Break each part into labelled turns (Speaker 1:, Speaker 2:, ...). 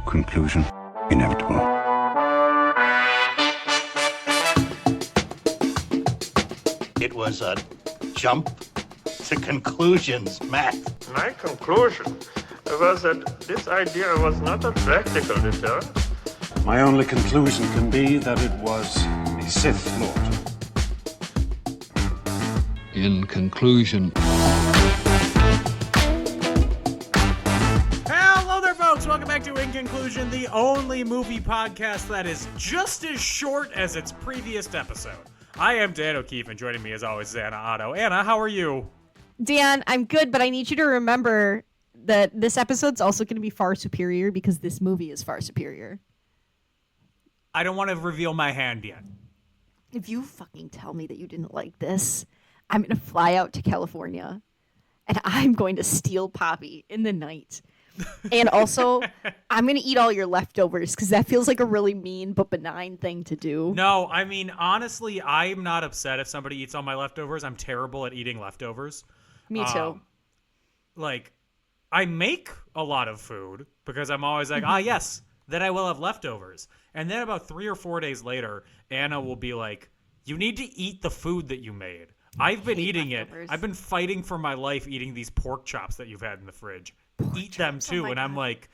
Speaker 1: Conclusion inevitable.
Speaker 2: It was a jump to conclusions, Matt.
Speaker 3: My conclusion was that this idea was not a practical deterrent.
Speaker 4: My only conclusion can be that it was a Sith Lord.
Speaker 5: In conclusion.
Speaker 6: Hello there, folks. Welcome back to In Conclusion, the only movie podcast that is just as short as its previous episode. I am Dan O'Keefe, and joining me as always is Anna Otto. Anna, how are you?
Speaker 7: Dan, I'm good, but I need you to remember that this episode's also going to be far superior because this movie is far superior.
Speaker 6: I don't want to reveal my hand yet.
Speaker 7: If you fucking tell me that you didn't like this, I'm going to fly out to California and I'm going to steal Poppy in the night. And also, I'm going to eat all your leftovers because that feels like a really mean but benign thing to do.
Speaker 6: No, I mean, honestly, I'm not upset if somebody eats all my leftovers. I'm terrible at eating leftovers.
Speaker 7: Me too.
Speaker 6: I make a lot of food because I'm always like, yes, then I will have leftovers. And then about 3 or 4 days later, Anna will be like, you need to eat the food that you made. I've been eating leftovers. I've been fighting for my life eating these pork chops that you've had in the fridge. Eat them too. And I'm like,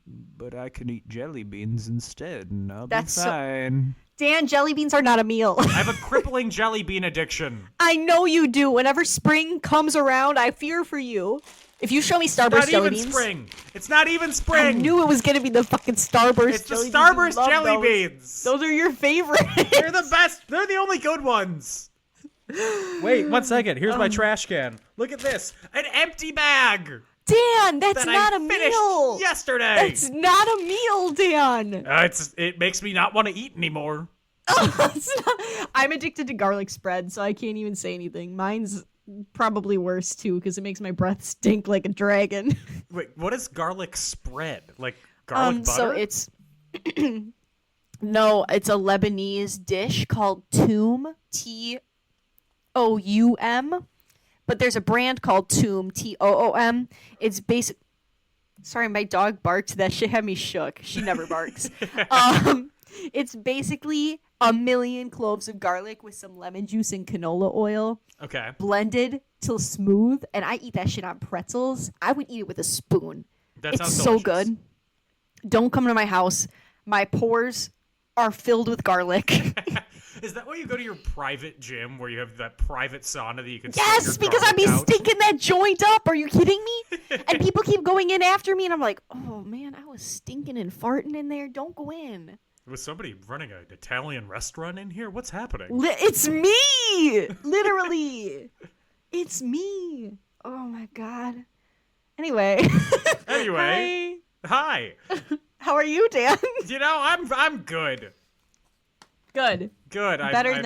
Speaker 6: but I can eat jelly beans instead and I'll be fine.
Speaker 7: Dan, jelly beans are not a meal.
Speaker 6: I have a crippling jelly bean addiction.
Speaker 7: I know you do. Whenever spring comes around, I fear for you. If you show me Starburst jelly beans.
Speaker 6: It's not even spring.
Speaker 7: I knew it was going to be the fucking Starburst
Speaker 6: It's
Speaker 7: jelly
Speaker 6: the Starburst jelly
Speaker 7: beans.
Speaker 6: beans.
Speaker 7: Those are your favorite.
Speaker 6: They're the best. They're the only good ones. Wait, 1 second. Here's my trash can. Look at this. An empty bag.
Speaker 7: Dan, that's not a meal.
Speaker 6: Yesterday.
Speaker 7: It's not a meal, Dan.
Speaker 6: It makes me not want to eat anymore.
Speaker 7: I'm addicted to garlic spread, so I can't even say anything. Mine's probably worse too because it makes my breath stink like a dragon.
Speaker 6: Wait, what is garlic spread? Like garlic butter?
Speaker 7: So it's no, it's a Lebanese dish called Toom, Toum. But there's a brand called Toom, Toom. It's basic. Sorry, my dog barked. That shit had me shook. She never barks. It's basically a million cloves of garlic with some lemon juice and canola oil.
Speaker 6: Okay.
Speaker 7: Blended till smooth, and I eat that shit on pretzels. I would eat it with a spoon.
Speaker 6: That sounds
Speaker 7: so
Speaker 6: delicious.
Speaker 7: good. Don't come to my house. My pores are filled with garlic.
Speaker 6: Is that why you go to your private gym where you have that private sauna that you can
Speaker 7: Yes, because I'd be stinking that joint up. Are you kidding me? And people keep going in after me, and I'm like, oh, man, I was stinking and farting in there. Don't go in.
Speaker 6: Was somebody running an Italian restaurant in here? What's happening?
Speaker 7: It's me! Literally. It's me. Oh, my God. Anyway.
Speaker 6: Hi.
Speaker 7: How are you, Dan?
Speaker 6: You know, I'm good.
Speaker 7: Good.
Speaker 6: Better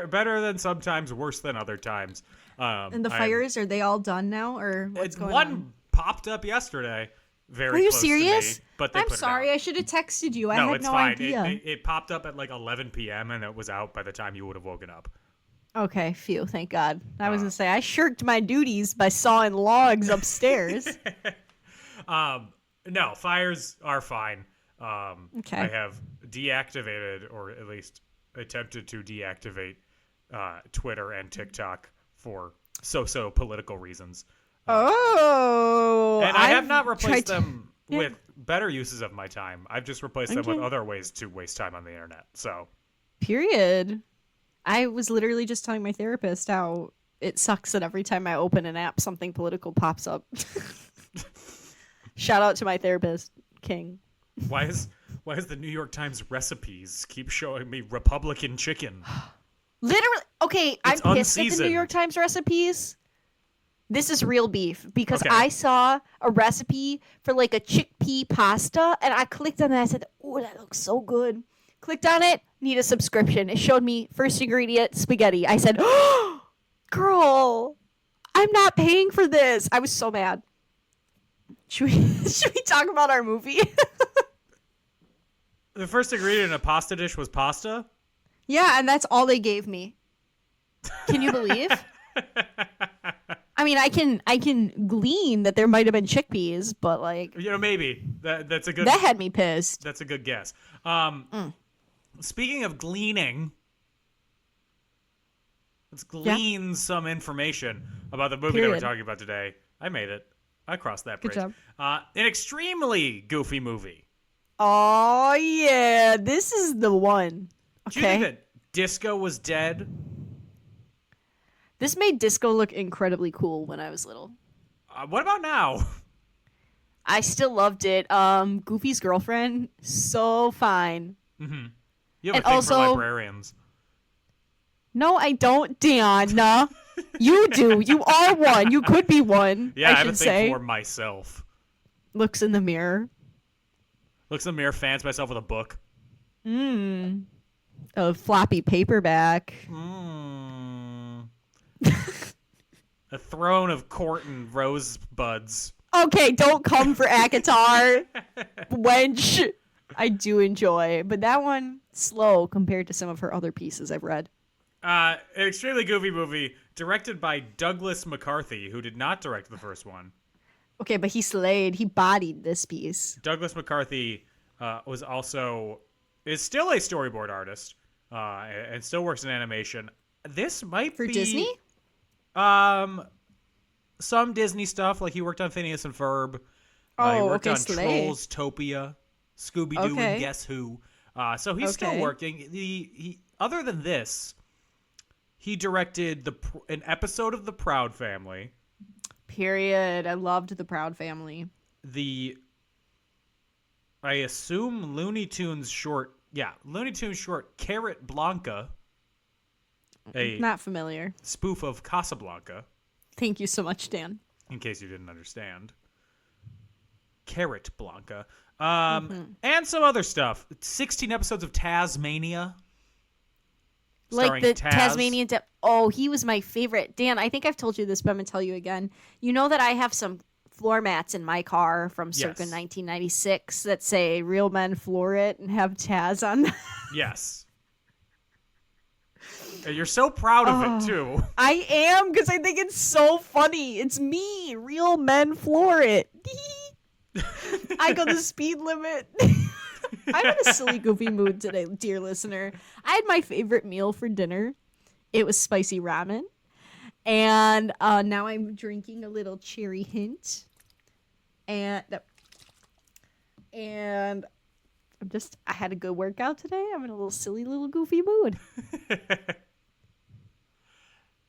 Speaker 7: Better
Speaker 6: than sometimes, worse than other times.
Speaker 7: And the fires, are they all done now, or what's going on?
Speaker 6: One popped up yesterday. Very
Speaker 7: Are you
Speaker 6: close
Speaker 7: serious?
Speaker 6: to me, but they
Speaker 7: I'm
Speaker 6: put
Speaker 7: sorry.
Speaker 6: It out.
Speaker 7: I should have texted you. I
Speaker 6: no,
Speaker 7: had
Speaker 6: it's
Speaker 7: no
Speaker 6: fine.
Speaker 7: idea.
Speaker 6: It popped up at like 11 p.m. and it was out by the time you would have woken up.
Speaker 7: Okay, phew, thank God. I was going to say, I shirked my duties by sawing logs upstairs.
Speaker 6: No, fires are fine.
Speaker 7: Okay.
Speaker 6: I have deactivated, or at least attempted to deactivate, Twitter and TikTok for so political reasons. And I have not replaced them with better uses of my time. I've just replaced them with other ways to waste time on the internet. So,
Speaker 7: period. I was literally just telling my therapist how it sucks that every time I open an app, something political pops up. Shout out to my therapist, King.
Speaker 6: Why is the New York Times recipes keep showing me Republican chicken?
Speaker 7: Literally, okay, I'm pissed at the New
Speaker 6: unseasoned.
Speaker 7: York Times recipes. This is real beef because
Speaker 6: Okay.
Speaker 7: I saw a recipe for like a chickpea pasta and I clicked on it and I said, oh, that looks so good. Clicked on it, need a subscription. It showed me first ingredient, spaghetti. I said, oh, girl, I'm not paying for this. I was so mad. Should we talk about our movie?
Speaker 6: The first ingredient in a pasta dish was pasta?
Speaker 7: Yeah, and that's all they gave me. Can you believe? I mean, I can glean that there might have been chickpeas, but like
Speaker 6: Maybe that's a good.
Speaker 7: that had me pissed.
Speaker 6: That's a good guess. Speaking of gleaning, let's glean some information about the movie that we're
Speaker 7: Period.
Speaker 6: talking about today. I made it. I crossed that bridge.
Speaker 7: Good job.
Speaker 6: An extremely goofy movie.
Speaker 7: Oh yeah, this is the one.
Speaker 6: Do you think
Speaker 7: Okay.
Speaker 6: that Disco was dead?
Speaker 7: This made disco look incredibly cool when I was little.
Speaker 6: What about now?
Speaker 7: I still loved it. Goofy's girlfriend, so fine.
Speaker 6: You have
Speaker 7: And
Speaker 6: a thing
Speaker 7: also-
Speaker 6: for librarians.
Speaker 7: No, I don't, Deanna. You do. You are one. You could be one.
Speaker 6: Yeah, I,
Speaker 7: I
Speaker 6: have a
Speaker 7: should
Speaker 6: thing
Speaker 7: say.
Speaker 6: for myself.
Speaker 7: Looks in the mirror.
Speaker 6: Looks in the mirror, fans myself with a book.
Speaker 7: A floppy paperback.
Speaker 6: A throne of court and rosebuds.
Speaker 7: Okay, don't come for Akatar, wench. I do enjoy, but that one slow compared to some of her other pieces I've read.
Speaker 6: An extremely goofy movie directed by Douglas McCarthy, who did not direct the first one.
Speaker 7: Okay, but he slayed. He bodied this piece.
Speaker 6: Douglas McCarthy is still a storyboard artist and still works in animation. This might
Speaker 7: For
Speaker 6: be
Speaker 7: Disney?
Speaker 6: Some Disney stuff, like he worked on Phineas and Ferb. He
Speaker 7: Oh,
Speaker 6: worked
Speaker 7: okay,
Speaker 6: on
Speaker 7: slay.
Speaker 6: Trollstopia, Scooby Doo,
Speaker 7: Okay.
Speaker 6: and Guess Who. So he's still
Speaker 7: Okay.
Speaker 6: working. He other than this, he directed an episode of The Proud Family.
Speaker 7: Period. I loved the Proud Family.
Speaker 6: I assume Looney Tunes short Carrot Blanca, a
Speaker 7: Not familiar.
Speaker 6: spoof of Casablanca,
Speaker 7: Thank you so much, Dan.
Speaker 6: in case you didn't understand. Carrot Blanca. And some other stuff. 16 episodes of Tasmania.
Speaker 7: Like
Speaker 6: starring
Speaker 7: the
Speaker 6: Taz.
Speaker 7: Tasmanian Devil. Oh, he was my favorite. Dan, I think I've told you this, but I'm going to tell you again. You know that I have some floor mats in my car from circa
Speaker 6: Yes.
Speaker 7: 1996 that say Real Men Floor It and have Taz on them.
Speaker 6: Yes. And you're so proud of it, too.
Speaker 7: I am, because I think it's so funny. It's me. Real Men Floor It. I go the speed limit. I'm in a silly, goofy mood today, dear listener. I had my favorite meal for dinner. It was spicy ramen. And now I'm drinking a little cherry hint. And I had a good workout today. I'm in a little silly, little goofy mood.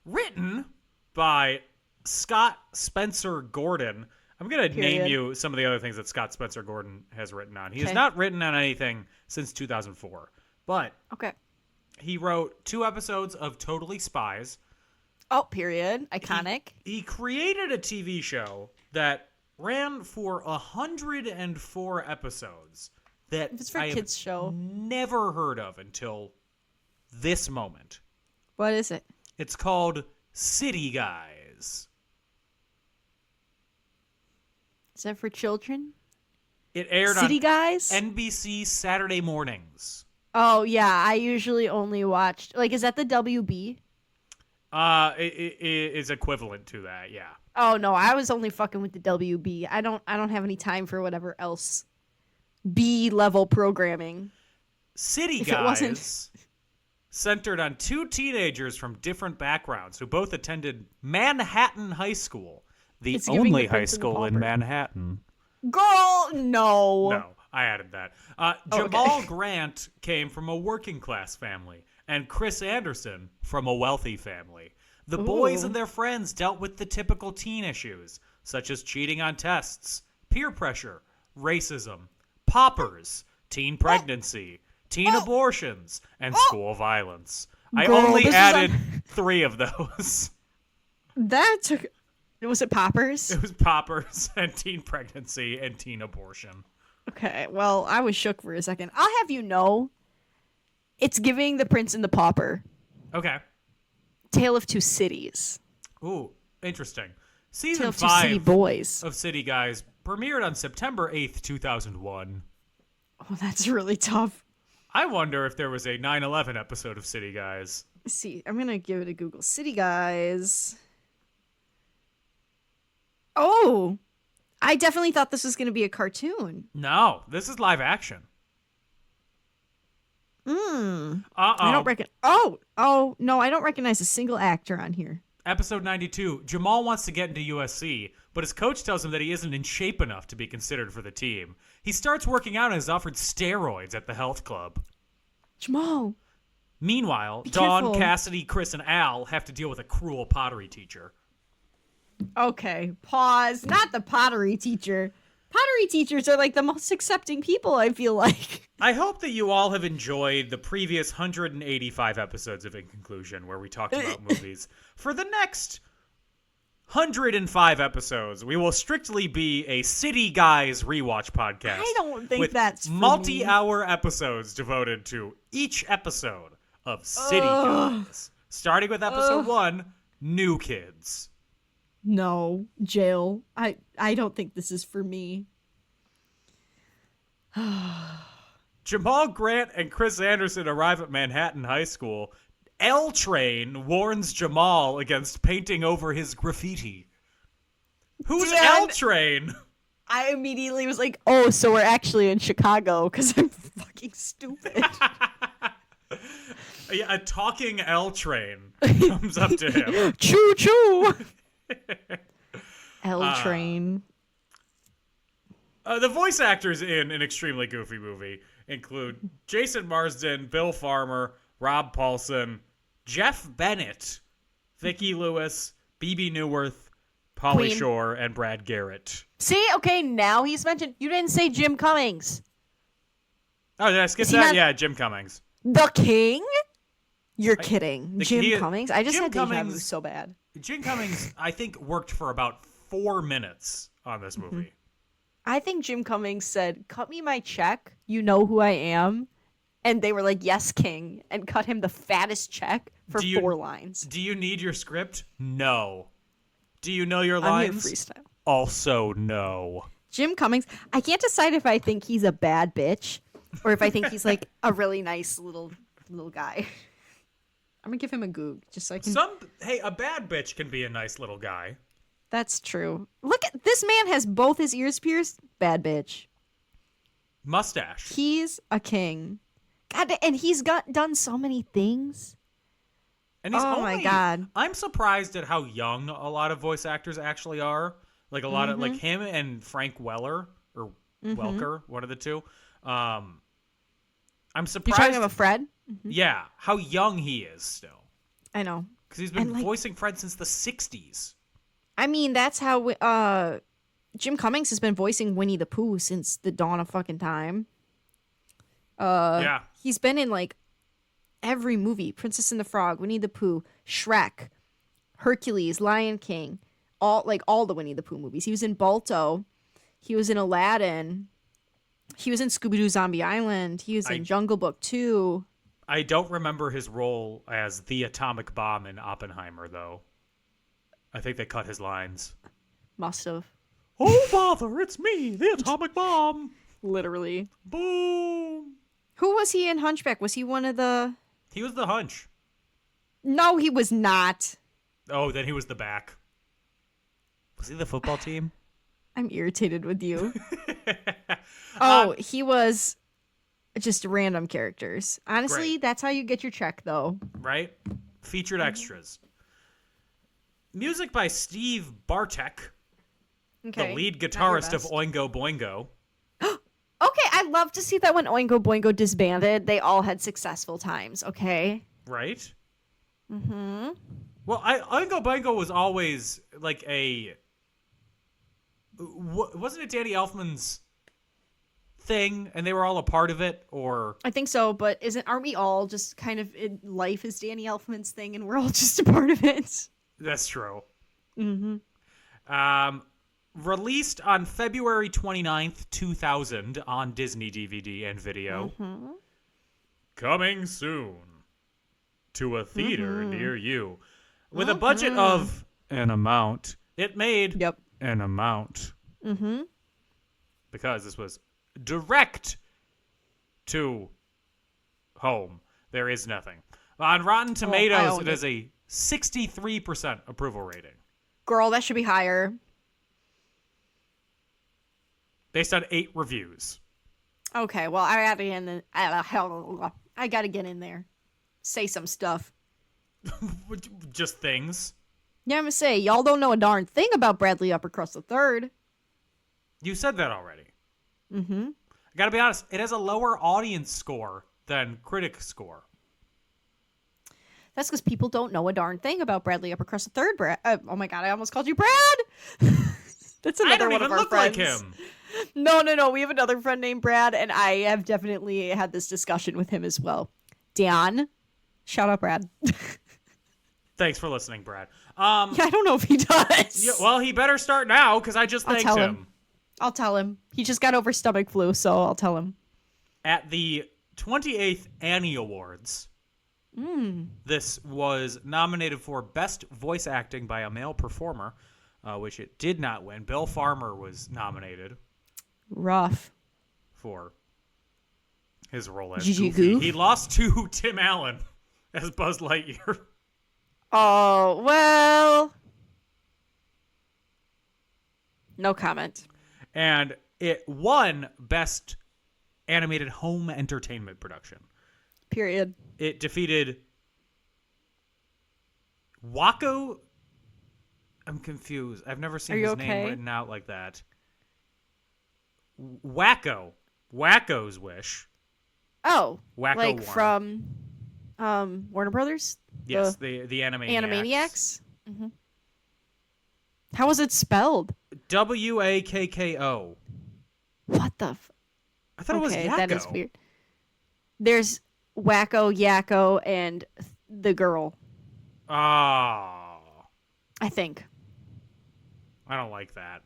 Speaker 6: Written by Scott Spencer Gordon. I'm going to name
Speaker 7: Period.
Speaker 6: you some of the other things that Scott Spencer Gordon has written on. He has
Speaker 7: Okay.
Speaker 6: not written on anything since 2004, but
Speaker 7: Okay.
Speaker 6: he wrote 2 episodes of Totally Spies.
Speaker 7: Oh, period. Iconic.
Speaker 6: He created a TV show that ran for 104 episodes that
Speaker 7: If it's for
Speaker 6: I
Speaker 7: a
Speaker 6: have
Speaker 7: kids' show.
Speaker 6: never heard of until this moment.
Speaker 7: What is it?
Speaker 6: It's called City Guys.
Speaker 7: Is that for children?
Speaker 6: It aired
Speaker 7: City
Speaker 6: on
Speaker 7: Guys?
Speaker 6: NBC Saturday mornings.
Speaker 7: Oh, yeah. I usually only watched... Like, is that the WB?
Speaker 6: It is equivalent to that, yeah.
Speaker 7: Oh, no. I was only fucking with the WB. I don't have any time for whatever else B-level programming.
Speaker 6: City
Speaker 7: If it wasn't-
Speaker 6: Guys centered on 2 teenagers from different backgrounds who both attended Manhattan High School, the
Speaker 7: It's giving
Speaker 6: only
Speaker 7: the
Speaker 6: high
Speaker 7: Prince and the
Speaker 6: school in
Speaker 7: Pauper.
Speaker 6: Manhattan.
Speaker 7: Girl, no.
Speaker 6: No, I added that.
Speaker 7: Oh,
Speaker 6: Jamal
Speaker 7: okay.
Speaker 6: Grant came from a working class family, and Chris Anderson from a wealthy family. The boys
Speaker 7: Ooh.
Speaker 6: and their friends dealt with the typical teen issues, such as cheating on tests, peer pressure, racism, poppers, teen pregnancy, teen abortions, and school violence. I
Speaker 7: Girl,
Speaker 6: only
Speaker 7: this is
Speaker 6: added 3 of those.
Speaker 7: That took... Was it Poppers?
Speaker 6: It was poppers and teen pregnancy and teen abortion.
Speaker 7: Okay, well, I was shook for a second. I'll have you know, it's giving The Prince and the Pauper.
Speaker 6: Okay.
Speaker 7: Tale of Two Cities.
Speaker 6: Ooh, interesting.
Speaker 7: Tale
Speaker 6: Season
Speaker 7: of Two City
Speaker 6: 5
Speaker 7: Boys.
Speaker 6: of City Guys premiered on September 8th, 2001.
Speaker 7: Oh, that's really tough.
Speaker 6: I wonder if there was a 9/11 episode of City Guys.
Speaker 7: Let's see, I'm gonna give it a Google. City Guys. Oh, I definitely thought this was going to be a cartoon.
Speaker 6: No, this is live action.
Speaker 7: I don't reckon. Oh no, I don't recognize a single actor on here.
Speaker 6: Episode 92. Jamal wants to get into USC, but his coach tells him that he isn't in shape enough to be considered for the team. He starts working out and is offered steroids at the health club.
Speaker 7: Jamal.
Speaker 6: Meanwhile,
Speaker 7: Be
Speaker 6: Dawn,
Speaker 7: careful.
Speaker 6: Cassidy, Chris, and Al have to deal with a cruel pottery teacher.
Speaker 7: Okay, pause. Not the pottery teacher. Pottery teachers are like the most accepting people, I feel like.
Speaker 6: I hope that you all have enjoyed the previous 185 episodes of In Conclusion, where we talked about movies. For the next 105 episodes, we will strictly be a City Guys rewatch podcast.
Speaker 7: I don't think
Speaker 6: with
Speaker 7: that's for
Speaker 6: multi-hour episodes devoted to each episode of City Guys. Starting with episode 1, New Kids.
Speaker 7: No, jail. I don't think this is for me.
Speaker 6: Jamal Grant and Chris Anderson arrive at Manhattan High School. L Train warns Jamal against painting over his graffiti. Who's
Speaker 7: Dan.
Speaker 6: L Train?
Speaker 7: I immediately was like, oh, so we're actually in Chicago because I'm fucking stupid.
Speaker 6: Yeah, a talking L Train comes up to him.
Speaker 7: Choo choo. L Train.
Speaker 6: The voice actors in an extremely goofy movie include Jason Marsden, Bill Farmer, Rob Paulson, Jeff Bennett, Vicki Lewis, BB Newirth, Pauly
Speaker 7: Queen.
Speaker 6: Shore, and Brad Garrett.
Speaker 7: See, okay, now he's mentioned. You didn't say Jim Cummings.
Speaker 6: Oh, did I skip
Speaker 7: Is he
Speaker 6: that?
Speaker 7: not-
Speaker 6: Yeah, Jim Cummings.
Speaker 7: The King? You're kidding.
Speaker 6: he-
Speaker 7: Jim Cummings? I just
Speaker 6: Jim
Speaker 7: had deja vu
Speaker 6: Cummings-
Speaker 7: so bad.
Speaker 6: Jim Cummings, I think, worked for about 4 minutes on this movie.
Speaker 7: I think Jim Cummings said, cut me my check. You know who I am. And they were like, yes, King. And cut him the fattest check for
Speaker 6: Do you-
Speaker 7: 4 lines.
Speaker 6: Do you need your script? No. Do you know your
Speaker 7: I'm here
Speaker 6: lines?
Speaker 7: freestyle.
Speaker 6: Also, no.
Speaker 7: Jim Cummings, I can't decide if I think he's a bad bitch or if I think he's like a really nice little guy. I'm gonna give him a goog just so I can.
Speaker 6: Hey, a bad bitch can be a nice little guy.
Speaker 7: That's true. Look at this man has both his ears pierced. Bad bitch.
Speaker 6: Mustache.
Speaker 7: He's a king. God, and he's done so many things.
Speaker 6: And he's
Speaker 7: Oh my God.
Speaker 6: I'm surprised at how young a lot of voice actors actually are. Like a lot of like him and Frank Weller or Welker, one of the two. I'm
Speaker 7: You're
Speaker 6: surprised.
Speaker 7: talking about Fred?
Speaker 6: Yeah, how young he is still.
Speaker 7: I know.
Speaker 6: Because he's been
Speaker 7: And, like-
Speaker 6: voicing Fred since the 60s.
Speaker 7: I mean, that's how Jim Cummings has been voicing Winnie the Pooh since the dawn of fucking time.
Speaker 6: Yeah.
Speaker 7: He's been in like every movie: Princess and the Frog, Winnie the Pooh, Shrek, Hercules, Lion King, all the Winnie the Pooh movies. He was in Balto. He was in Aladdin. He was in Scooby-Doo Zombie Island. He was in Jungle Book 2.
Speaker 6: I don't remember his role as the atomic bomb in Oppenheimer, though. I think they cut his lines.
Speaker 7: Must have.
Speaker 6: Oh, father, it's me, the atomic bomb.
Speaker 7: Literally.
Speaker 6: Boom.
Speaker 7: Who was he in Hunchback? Was he one of the...
Speaker 6: He was the hunch.
Speaker 7: No, he was not.
Speaker 6: Oh, then he was the back. Was he the football team?
Speaker 7: I'm irritated with you. Oh, he was just random characters. Honestly,
Speaker 6: Great.
Speaker 7: that's how you get your check, though.
Speaker 6: Right? Featured extras. Music by Steve Bartek,
Speaker 7: Okay.
Speaker 6: the lead
Speaker 7: not your
Speaker 6: guitarist of
Speaker 7: best.
Speaker 6: Oingo Boingo.
Speaker 7: Okay, I'd love to see that when Oingo Boingo disbanded, they all had successful times, okay?
Speaker 6: Right? Mm-hmm. Well, Oingo Boingo was always like a... Wasn't it Danny Elfman's thing, and they were all a part of it, or...
Speaker 7: I think so, but aren't we all just kind of in life is Danny Elfman's thing and we're all just a part of it?
Speaker 6: That's true. Mm-hmm. Released on February 29th, 2000 on Disney DVD and video.
Speaker 7: Mm-hmm.
Speaker 6: Coming soon to a theater near you. With a budget of an amount, it made
Speaker 7: Yep.
Speaker 6: an amount. Mm-hmm. Because this was direct to home. There is nothing. On Rotten Tomatoes,
Speaker 7: owned
Speaker 6: it has a 63% approval rating.
Speaker 7: Girl, that should be higher.
Speaker 6: based on 8 reviews.
Speaker 7: Okay, well, I gotta get in there. Say some stuff.
Speaker 6: Just things.
Speaker 7: Yeah, I'm gonna say, y'all don't know a darn thing about Bradley Uppercrust III.
Speaker 6: You said that already.
Speaker 7: Mm-hmm.
Speaker 6: I gotta be honest, it has a lower audience score than critic score.
Speaker 7: That's because people don't know a darn thing about Bradley Uppercrust III. Oh my god, I almost called you Brad! That's another one of our friends.
Speaker 6: I don't even look like him.
Speaker 7: No. We have another friend named Brad, and I have definitely had this discussion with him as well. Dan. Shout out, Brad.
Speaker 6: Thanks for listening, Brad.
Speaker 7: Yeah, I don't know if he does.
Speaker 6: Yeah, well, he better start now, because I just thanked him.
Speaker 7: I'll tell him. He just got over stomach flu, so I'll tell him.
Speaker 6: At the 28th Annie Awards, this was nominated for Best Voice Acting by a Male Performer, which it did not win. Bill Farmer was nominated.
Speaker 7: Rough.
Speaker 6: For his role as
Speaker 7: Gigi
Speaker 6: Goofy.
Speaker 7: Goof?
Speaker 6: He lost to Tim Allen as Buzz Lightyear.
Speaker 7: Oh, well. No comment.
Speaker 6: And it won Best Animated Home Entertainment Production.
Speaker 7: Period.
Speaker 6: It defeated Wacko. I'm confused. I've never seen his name written out like that. Wacko's Wish.
Speaker 7: Oh,
Speaker 6: Wacko
Speaker 7: like
Speaker 6: Warner.
Speaker 7: from Warner Brothers?
Speaker 6: Yes, the Animaniacs.
Speaker 7: Animaniacs? Mm-hmm. How was it spelled?
Speaker 6: Wakko.
Speaker 7: What the
Speaker 6: I thought it was Yakko.
Speaker 7: That is weird. There's Wacko, Yakko, and the girl.
Speaker 6: Oh.
Speaker 7: I think.
Speaker 6: I don't like that.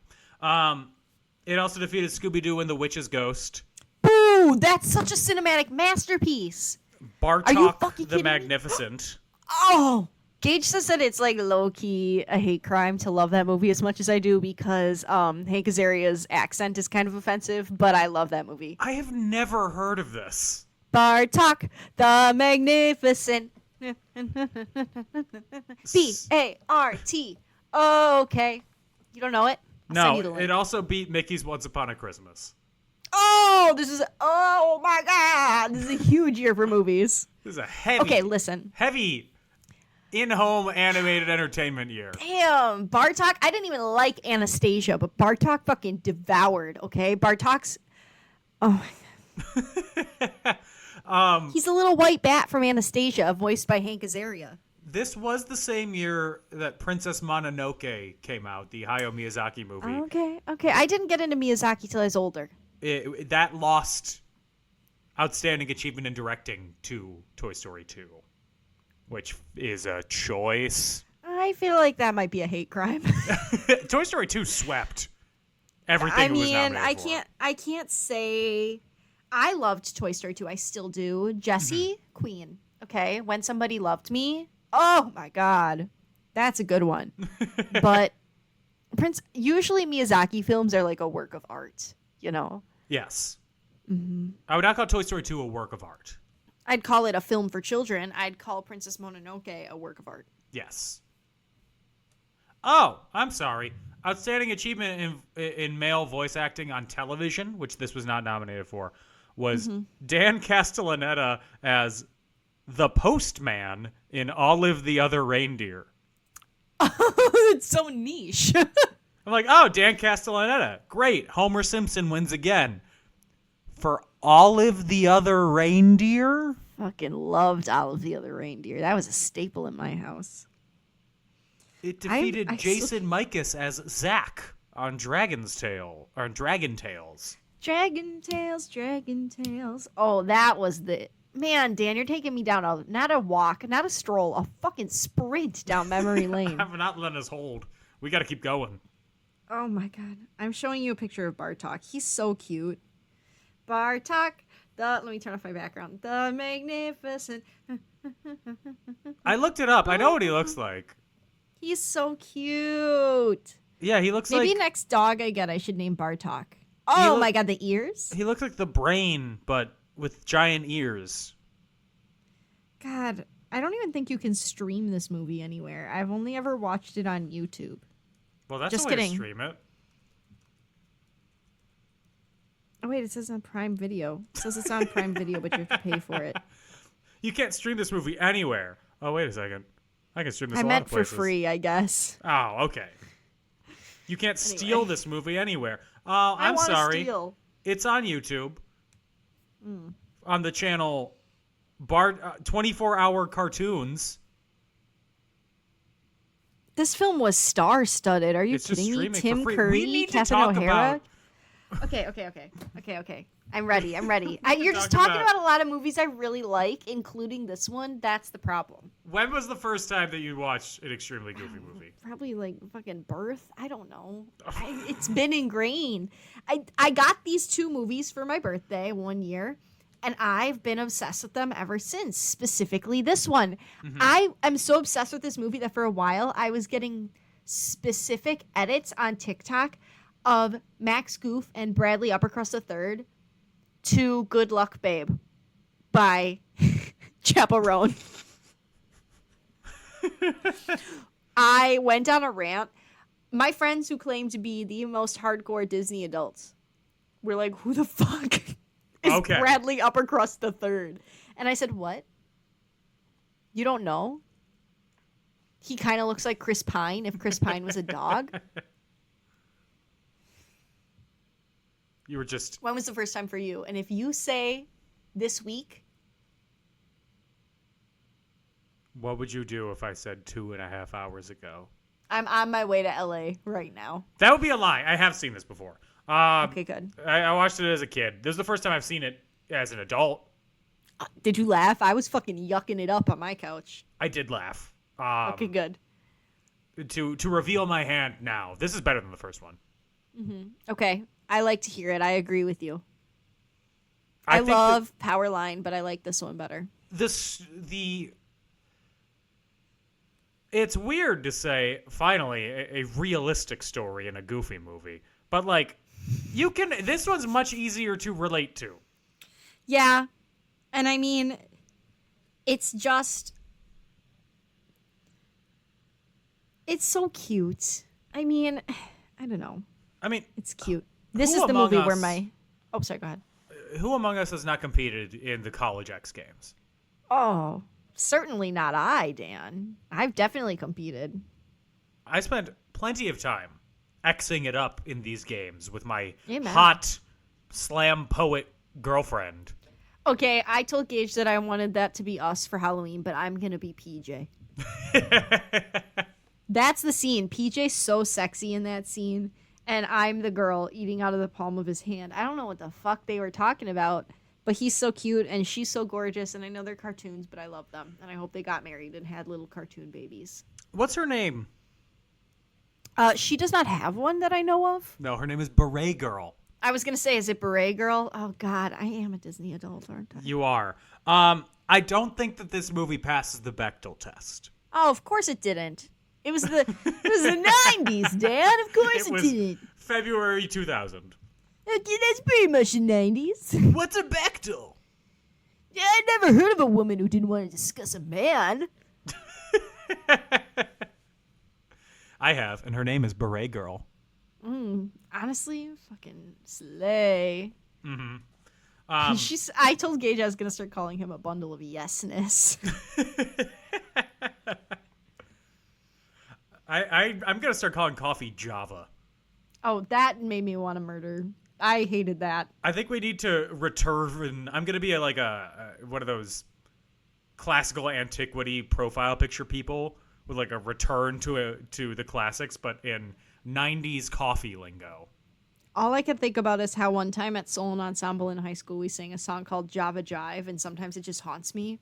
Speaker 6: It also defeated Scooby-Doo and the Witch's Ghost.
Speaker 7: Ooh, that's such a cinematic masterpiece.
Speaker 6: Bartok the Magnificent.
Speaker 7: Oh! Gage says that it's like low-key a hate crime to love that movie as much as I do because Hank Azaria's accent is kind of offensive, but I love that movie.
Speaker 6: I have never heard of this.
Speaker 7: Bartok the Magnificent. B-A-R-T. Okay. You don't know it? I'll send you the link.
Speaker 6: It also beat Mickey's Once Upon a Christmas.
Speaker 7: Oh my god. This is a huge year for movies.
Speaker 6: This is a heavy in-home animated entertainment year.
Speaker 7: Damn, Bartok. I didn't even like Anastasia, but Bartok fucking devoured, okay? Bartok's... Oh my god. He's a little white bat from Anastasia, voiced by Hank Azaria.
Speaker 6: This was the same year that Princess Mononoke came out, the Hayao Miyazaki movie.
Speaker 7: Okay. I didn't get into Miyazaki till I was older.
Speaker 6: That lost Outstanding Achievement in Directing to Toy Story 2, which is a choice.
Speaker 7: I feel like that might be a hate crime.
Speaker 6: Toy Story 2 swept everything it was nominated for.
Speaker 7: I can't say... I loved Toy Story 2. I still do. Jessie, Queen. Okay? When Somebody Loved Me. Oh, my God. That's a good one. But usually Miyazaki films are like a work of art, you know?
Speaker 6: Yes.
Speaker 7: Mm-hmm.
Speaker 6: I would not call Toy Story 2 a work of art.
Speaker 7: I'd call it a film for children. I'd call Princess Mononoke a work of art.
Speaker 6: Yes. Oh, I'm sorry. Outstanding Achievement in Male Voice Acting on Television, which this was not nominated for, was Dan Castellaneta as the Postman in Olive the Other Reindeer.
Speaker 7: It's so niche.
Speaker 6: I'm like, oh, Dan Castellaneta. Great. Homer Simpson wins again. For Olive the Other Reindeer?
Speaker 7: Fucking loved Olive the Other Reindeer. That was a staple in my house.
Speaker 6: It defeated Jason Mikas as Zack on Dragon Tales.
Speaker 7: Dragon Tales. Oh, that was the... Man, Dan, you're taking me down not a walk, not a stroll, a fucking sprint down memory lane.
Speaker 6: I'm not letting us hold. We got to keep going.
Speaker 7: Oh, my God. I'm showing you a picture of Bartok. He's so cute. Bartok, let me turn off my background. The Magnificent.
Speaker 6: I looked it up. I know what he looks like.
Speaker 7: He's so cute.
Speaker 6: Yeah, he looks
Speaker 7: Maybe
Speaker 6: like...
Speaker 7: next dog I get, I should name Bartok. Oh, my God, the ears?
Speaker 6: He looks like the brain, but with giant ears.
Speaker 7: God, I don't even think you can stream this movie anywhere. I've only ever watched it on YouTube.
Speaker 6: Well, that's
Speaker 7: Just
Speaker 6: a way
Speaker 7: kidding.
Speaker 6: to stream it.
Speaker 7: Oh wait, it says on Prime Video. It says it's on Prime Video, but you have to pay for it.
Speaker 6: You can't stream this movie anywhere. Oh, wait a second. I can stream this
Speaker 7: I
Speaker 6: a lot
Speaker 7: meant
Speaker 6: of
Speaker 7: for
Speaker 6: places.
Speaker 7: free, I guess.
Speaker 6: Oh, okay. You can't steal
Speaker 7: Anyway.
Speaker 6: this movie anywhere. I'm
Speaker 7: wanna
Speaker 6: sorry.
Speaker 7: steal.
Speaker 6: It's on YouTube. On the channel 24-hour cartoons.
Speaker 7: This film was star-studded. Are you
Speaker 6: It's just
Speaker 7: kidding me?
Speaker 6: streaming
Speaker 7: Tim
Speaker 6: for free.
Speaker 7: Curry,
Speaker 6: We need to
Speaker 7: Catherine
Speaker 6: talk
Speaker 7: O'Hara.
Speaker 6: about.
Speaker 7: Okay. I'm ready. You're just
Speaker 6: Talk
Speaker 7: talking
Speaker 6: about-
Speaker 7: about a lot of movies I really like, including this one. That's the problem.
Speaker 6: When was the first time that you watched an extremely goofy movie?
Speaker 7: Probably like fucking birth. I don't know. It's been ingrained. I got these two movies for my birthday one year, and I've been obsessed with them ever since. Specifically, this one. I am so obsessed with this movie that for a while I was getting specific edits on TikTok of Max Goof and Bradley Uppercrust III to "Good Luck, Babe" by Chaperone. I went on a rant. My friends who claim to be the most hardcore Disney adults were like, who the fuck is
Speaker 6: Okay.
Speaker 7: Bradley Uppercrust III? And I said, what? You don't know? He kind of looks like Chris Pine if Chris Pine was a dog.
Speaker 6: You were just...
Speaker 7: When was the first time for you? And if you say this week,
Speaker 6: What would you do if I said 2.5 hours ago?
Speaker 7: I'm on my way to LA right now.
Speaker 6: That would be a lie. I have seen this before.
Speaker 7: Okay, good.
Speaker 6: I watched it as a kid. This is the first time I've seen it as an adult.
Speaker 7: Did you laugh? I was fucking yucking it up on my couch.
Speaker 6: I did laugh.
Speaker 7: Okay, good.
Speaker 6: To reveal my hand now. This is better than the first one.
Speaker 7: Okay, I like to hear it. I agree with you.
Speaker 6: I
Speaker 7: I
Speaker 6: think
Speaker 7: love Powerline, but I like this one better.
Speaker 6: It's weird to say, finally, a realistic story in a goofy movie. But, like, this one's much easier to relate to.
Speaker 7: Yeah, and I mean, it's just, it's so cute. I mean, I don't know.
Speaker 6: I mean,
Speaker 7: It's cute. This
Speaker 6: Who
Speaker 7: is the
Speaker 6: among
Speaker 7: movie where
Speaker 6: us-
Speaker 7: my... Oh, sorry, go ahead.
Speaker 6: who among us has not competed in the College X Games?
Speaker 7: Oh, certainly not I, Dan. I've definitely competed.
Speaker 6: I spent plenty of time Xing it up in these games with my
Speaker 7: Yeah, man.
Speaker 6: hot slam poet girlfriend.
Speaker 7: Okay, I told Gage that I wanted that to be us for Halloween, but I'm gonna be PJ. That's the scene. PJ's so sexy in that scene, and I'm the girl eating out of the palm of his hand. I don't know what the fuck they were talking about, but he's so cute and she's so gorgeous, and I know they're cartoons, but I love them, and I hope they got married and had little cartoon babies.
Speaker 6: What's her name?
Speaker 7: She does not have one that I know of.
Speaker 6: No, her name is Beret Girl.
Speaker 7: I was gonna say, is it Beret Girl? Oh God, I am a Disney adult, aren't I?
Speaker 6: You are. I don't think that this movie passes the Bechdel test.
Speaker 7: Oh, of course it didn't. It was the 90s, Dan. Of course it,
Speaker 6: was
Speaker 7: didn't.
Speaker 6: February 2000.
Speaker 7: Okay, that's pretty much the 90s.
Speaker 6: What's a Bechdel?
Speaker 7: Yeah, I never heard of a woman who didn't want to discuss a man.
Speaker 6: I have, and her name is Beret Girl.
Speaker 7: Honestly, fucking slay.
Speaker 6: Mm-hmm.
Speaker 7: I told Gage I was gonna start calling him a bundle of yesness.
Speaker 6: I'm gonna start calling coffee Java.
Speaker 7: Oh, that made me want to murder. I hated that.
Speaker 6: I think we need to return. I'm gonna be like a one of those classical antiquity profile picture people with like a return to the classics, but in 90s coffee lingo.
Speaker 7: All I can think about is how one time at Solon Ensemble in high school we sang a song called Java Jive, and sometimes it just haunts me.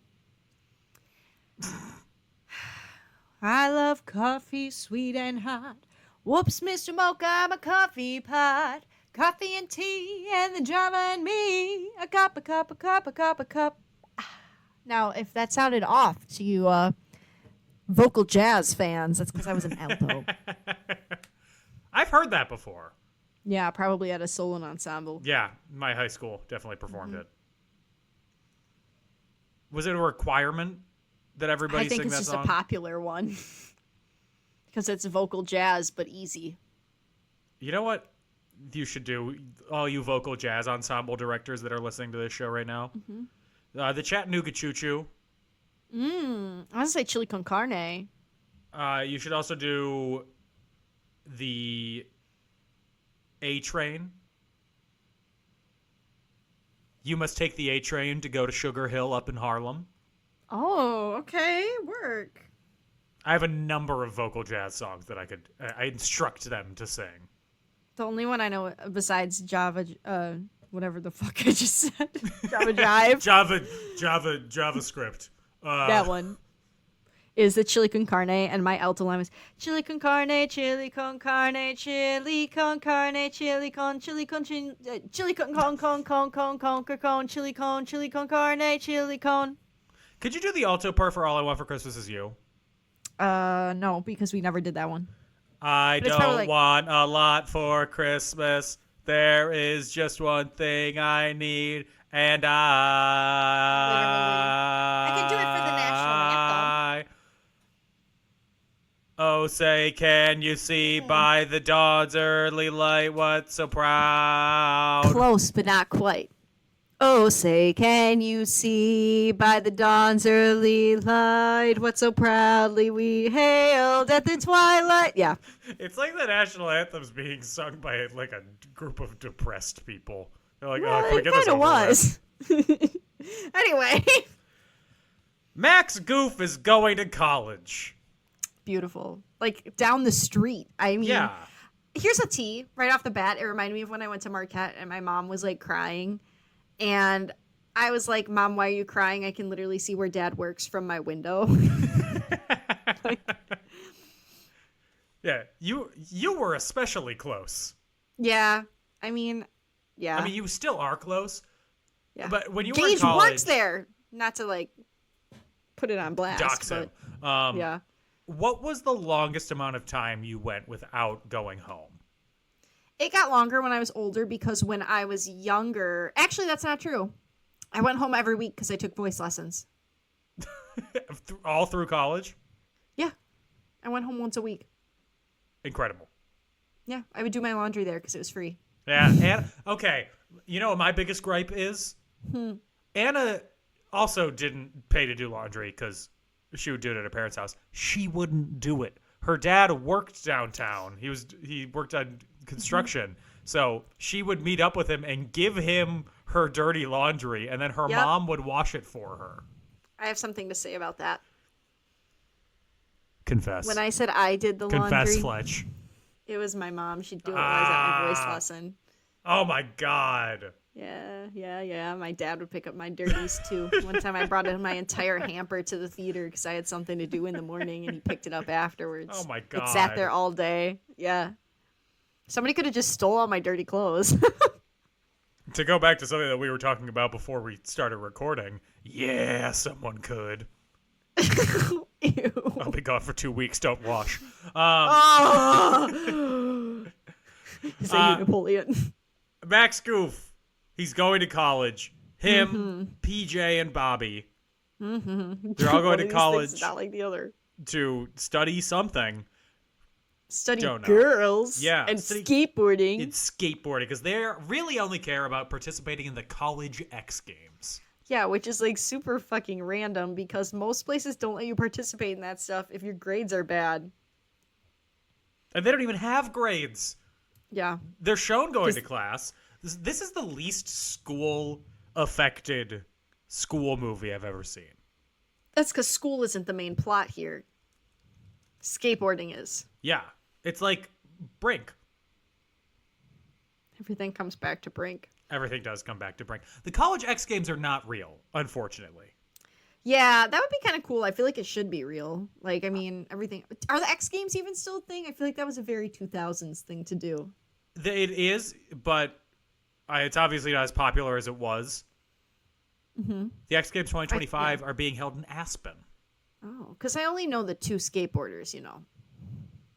Speaker 7: I love coffee, sweet and hot. Whoops, Mr. Mocha, I'm a coffee pot. Coffee and tea and the Java and me. A cup, a cup, a cup, a cup, a cup. Now, if that sounded off to you vocal jazz fans, that's because I was an alto.
Speaker 6: I've heard that before.
Speaker 7: Yeah, probably at a Solon Ensemble.
Speaker 6: Yeah, my high school definitely performed it. Was it a requirement that everybody
Speaker 7: I think
Speaker 6: sing
Speaker 7: it's
Speaker 6: that
Speaker 7: just
Speaker 6: song?
Speaker 7: a popular one. Because it's vocal jazz, but easy.
Speaker 6: You know what? you should do, all you vocal jazz ensemble directors that are listening to this show right now. The Chattanooga Choo Choo.
Speaker 7: I want to say chili con carne.
Speaker 6: You should also do the A Train. You must take the A Train to go to Sugar Hill up in Harlem.
Speaker 7: Oh, okay. Work.
Speaker 6: I have a number of vocal jazz songs that I instruct them to sing.
Speaker 7: The only one I know besides Java, whatever the fuck I just said. Java Jive.
Speaker 6: JavaScript.
Speaker 7: That one. Is the chili con carne, and my alto line was chili con carne, chili con carne, chili con carne, chili con chili con chili con carne, chili con.
Speaker 6: Could you do the alto part for All I Want for Christmas Is You?
Speaker 7: No, because we never did that one.
Speaker 6: I
Speaker 7: But it's probably
Speaker 6: don't
Speaker 7: like-
Speaker 6: want a lot for Christmas. There is just one thing I need, and I
Speaker 7: can do it for the national anthem.
Speaker 6: Oh, say, can you see by the dawn's early light what's so proud?
Speaker 7: Close, but not quite. Oh, say, can you see by the dawn's early light what so proudly we hailed at the twilight? Yeah.
Speaker 6: It's like the national anthem's being sung by like a group of depressed people. They're like,
Speaker 7: Well,
Speaker 6: oh, can we
Speaker 7: it
Speaker 6: get this
Speaker 7: kind of
Speaker 6: over with?
Speaker 7: was. Anyway.
Speaker 6: Max Goof is going to college.
Speaker 7: Beautiful. Like, down the street. I mean,
Speaker 6: Yeah.
Speaker 7: here's a tea right off the bat. It reminded me of when I went to Marquette and my mom was like crying. And I was like, Mom, why are you crying? I can literally see where Dad works from my window.
Speaker 6: Yeah, you were especially close.
Speaker 7: Yeah. I mean, yeah.
Speaker 6: I mean, you still are close.
Speaker 7: yeah.
Speaker 6: But when you were in
Speaker 7: Gage
Speaker 6: college,
Speaker 7: works there. Not to like put it on blast.
Speaker 6: dox him.
Speaker 7: But, yeah.
Speaker 6: What was the longest amount of time you went without going home?
Speaker 7: It got longer when I was older because when I was younger, actually, that's not true. I went home every week because I took voice lessons.
Speaker 6: All through college?
Speaker 7: Yeah. I went home once a week.
Speaker 6: Incredible.
Speaker 7: Yeah. I would do my laundry there because it was free.
Speaker 6: Yeah, and okay. You know what my biggest gripe is? Anna also didn't pay to do laundry because she would do it at her parents' house. She wouldn't do it. Her dad worked downtown. He worked on construction. So she would meet up with him and give him her dirty laundry, and then her
Speaker 7: Yep.
Speaker 6: mom would wash it for her.
Speaker 7: I have something to say about that.
Speaker 6: Confess.
Speaker 7: When I said I did the
Speaker 6: Confess,
Speaker 7: laundry,
Speaker 6: Fletch.
Speaker 7: it was my mom. She'd do it when I was at my voice lesson.
Speaker 6: Oh my God.
Speaker 7: Yeah. My dad would pick up my dirties too. One time I brought in my entire hamper to the theater because I had something to do in the morning, and he picked it up afterwards.
Speaker 6: Oh my
Speaker 7: It sat
Speaker 6: God.
Speaker 7: there all day. Yeah. Somebody could have just stole all my dirty clothes.
Speaker 6: To go back to something that we were talking about before we started recording, yeah, someone could.
Speaker 7: Ew.
Speaker 6: I'll be gone for 2 weeks. Don't wash.
Speaker 7: Oh! Is that you, Napoleon?
Speaker 6: Max Goof, he's going to college. Him, PJ, and Bobby. They're all
Speaker 7: One
Speaker 6: going
Speaker 7: of
Speaker 6: to
Speaker 7: these
Speaker 6: college
Speaker 7: things is not like the other.
Speaker 6: to study something.
Speaker 7: Study
Speaker 6: Don't know.
Speaker 7: girls
Speaker 6: Yeah,
Speaker 7: and
Speaker 6: study-
Speaker 7: skateboarding.
Speaker 6: It's skateboarding because they really only care about participating in the college X Games.
Speaker 7: Yeah, which is like super fucking random because most places don't let you participate in that stuff if your grades are bad.
Speaker 6: And they don't even have grades.
Speaker 7: Yeah.
Speaker 6: They're shown going to class. This is the least school-affected school movie I've ever seen.
Speaker 7: That's because school isn't the main plot here. Skateboarding is.
Speaker 6: Yeah. It's like Brink.
Speaker 7: Everything comes back to Brink.
Speaker 6: Everything does come back to Brink. The college X Games are not real, unfortunately.
Speaker 7: Yeah, that would be kind of cool. I feel like it should be real. Like, I mean, everything. Are the X Games even still a thing? I feel like that was a very 2000s thing to do.
Speaker 6: It is, but it's obviously not as popular as it was.
Speaker 7: Mm-hmm.
Speaker 6: The X Games 2025 are being held in Aspen.
Speaker 7: Oh, because I only know the two skateboarders, you know.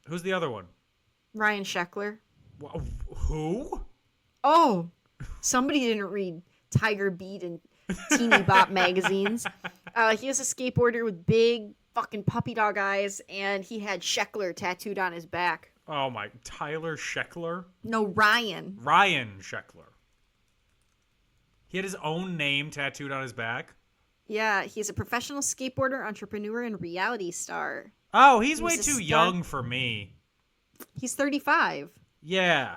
Speaker 6: Who's the other one?
Speaker 7: Ryan Sheckler.
Speaker 6: Who?
Speaker 7: Oh, somebody didn't read Tiger Beat and Teeny Bop magazines. He was a skateboarder with big fucking puppy dog eyes, and he had Sheckler tattooed on his back.
Speaker 6: Oh my, Tyler Sheckler?
Speaker 7: No, Ryan.
Speaker 6: Ryan Sheckler. He had his own name tattooed on his back.
Speaker 7: Yeah, he's a professional skateboarder, entrepreneur, and reality star.
Speaker 6: Oh, he's
Speaker 7: He
Speaker 6: way
Speaker 7: was a
Speaker 6: too
Speaker 7: star-
Speaker 6: young for me.
Speaker 7: He's 35.
Speaker 6: Yeah.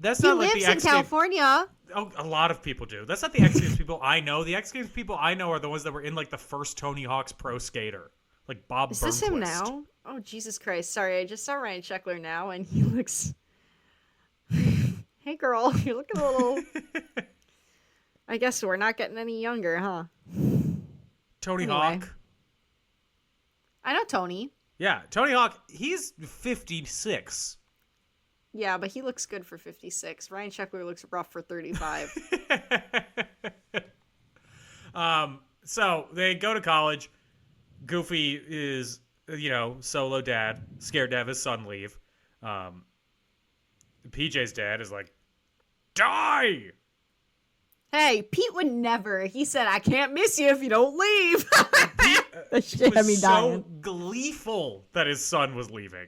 Speaker 6: That's
Speaker 7: He
Speaker 6: not like
Speaker 7: lives
Speaker 6: the
Speaker 7: in
Speaker 6: X Games.
Speaker 7: California.
Speaker 6: Oh, a lot of people do. That's not the X Games people I know. The X Games people I know are the ones that were in like the first Tony Hawk's Pro Skater. Like Bob
Speaker 7: Is
Speaker 6: Burnquist.
Speaker 7: this him now? Oh, Jesus Christ. Sorry, I just saw Ryan Sheckler now, and he looks... Hey, girl, you're looking a little... I guess we're not getting any younger, huh?
Speaker 6: Tony
Speaker 7: Anyway.
Speaker 6: Hawk.
Speaker 7: I know Tony.
Speaker 6: Yeah, Tony Hawk, he's 56.
Speaker 7: Yeah, but he looks good for 56. Ryan Sheckler looks rough for 35.
Speaker 6: So they go to college. Goofy is, solo dad, scared to have his son leave. PJ's dad is like, die!
Speaker 7: Hey, Pete would never. He said, I can't miss you if you don't leave. That
Speaker 6: He
Speaker 7: shit had me
Speaker 6: was so
Speaker 7: dying.
Speaker 6: gleeful that his son was leaving.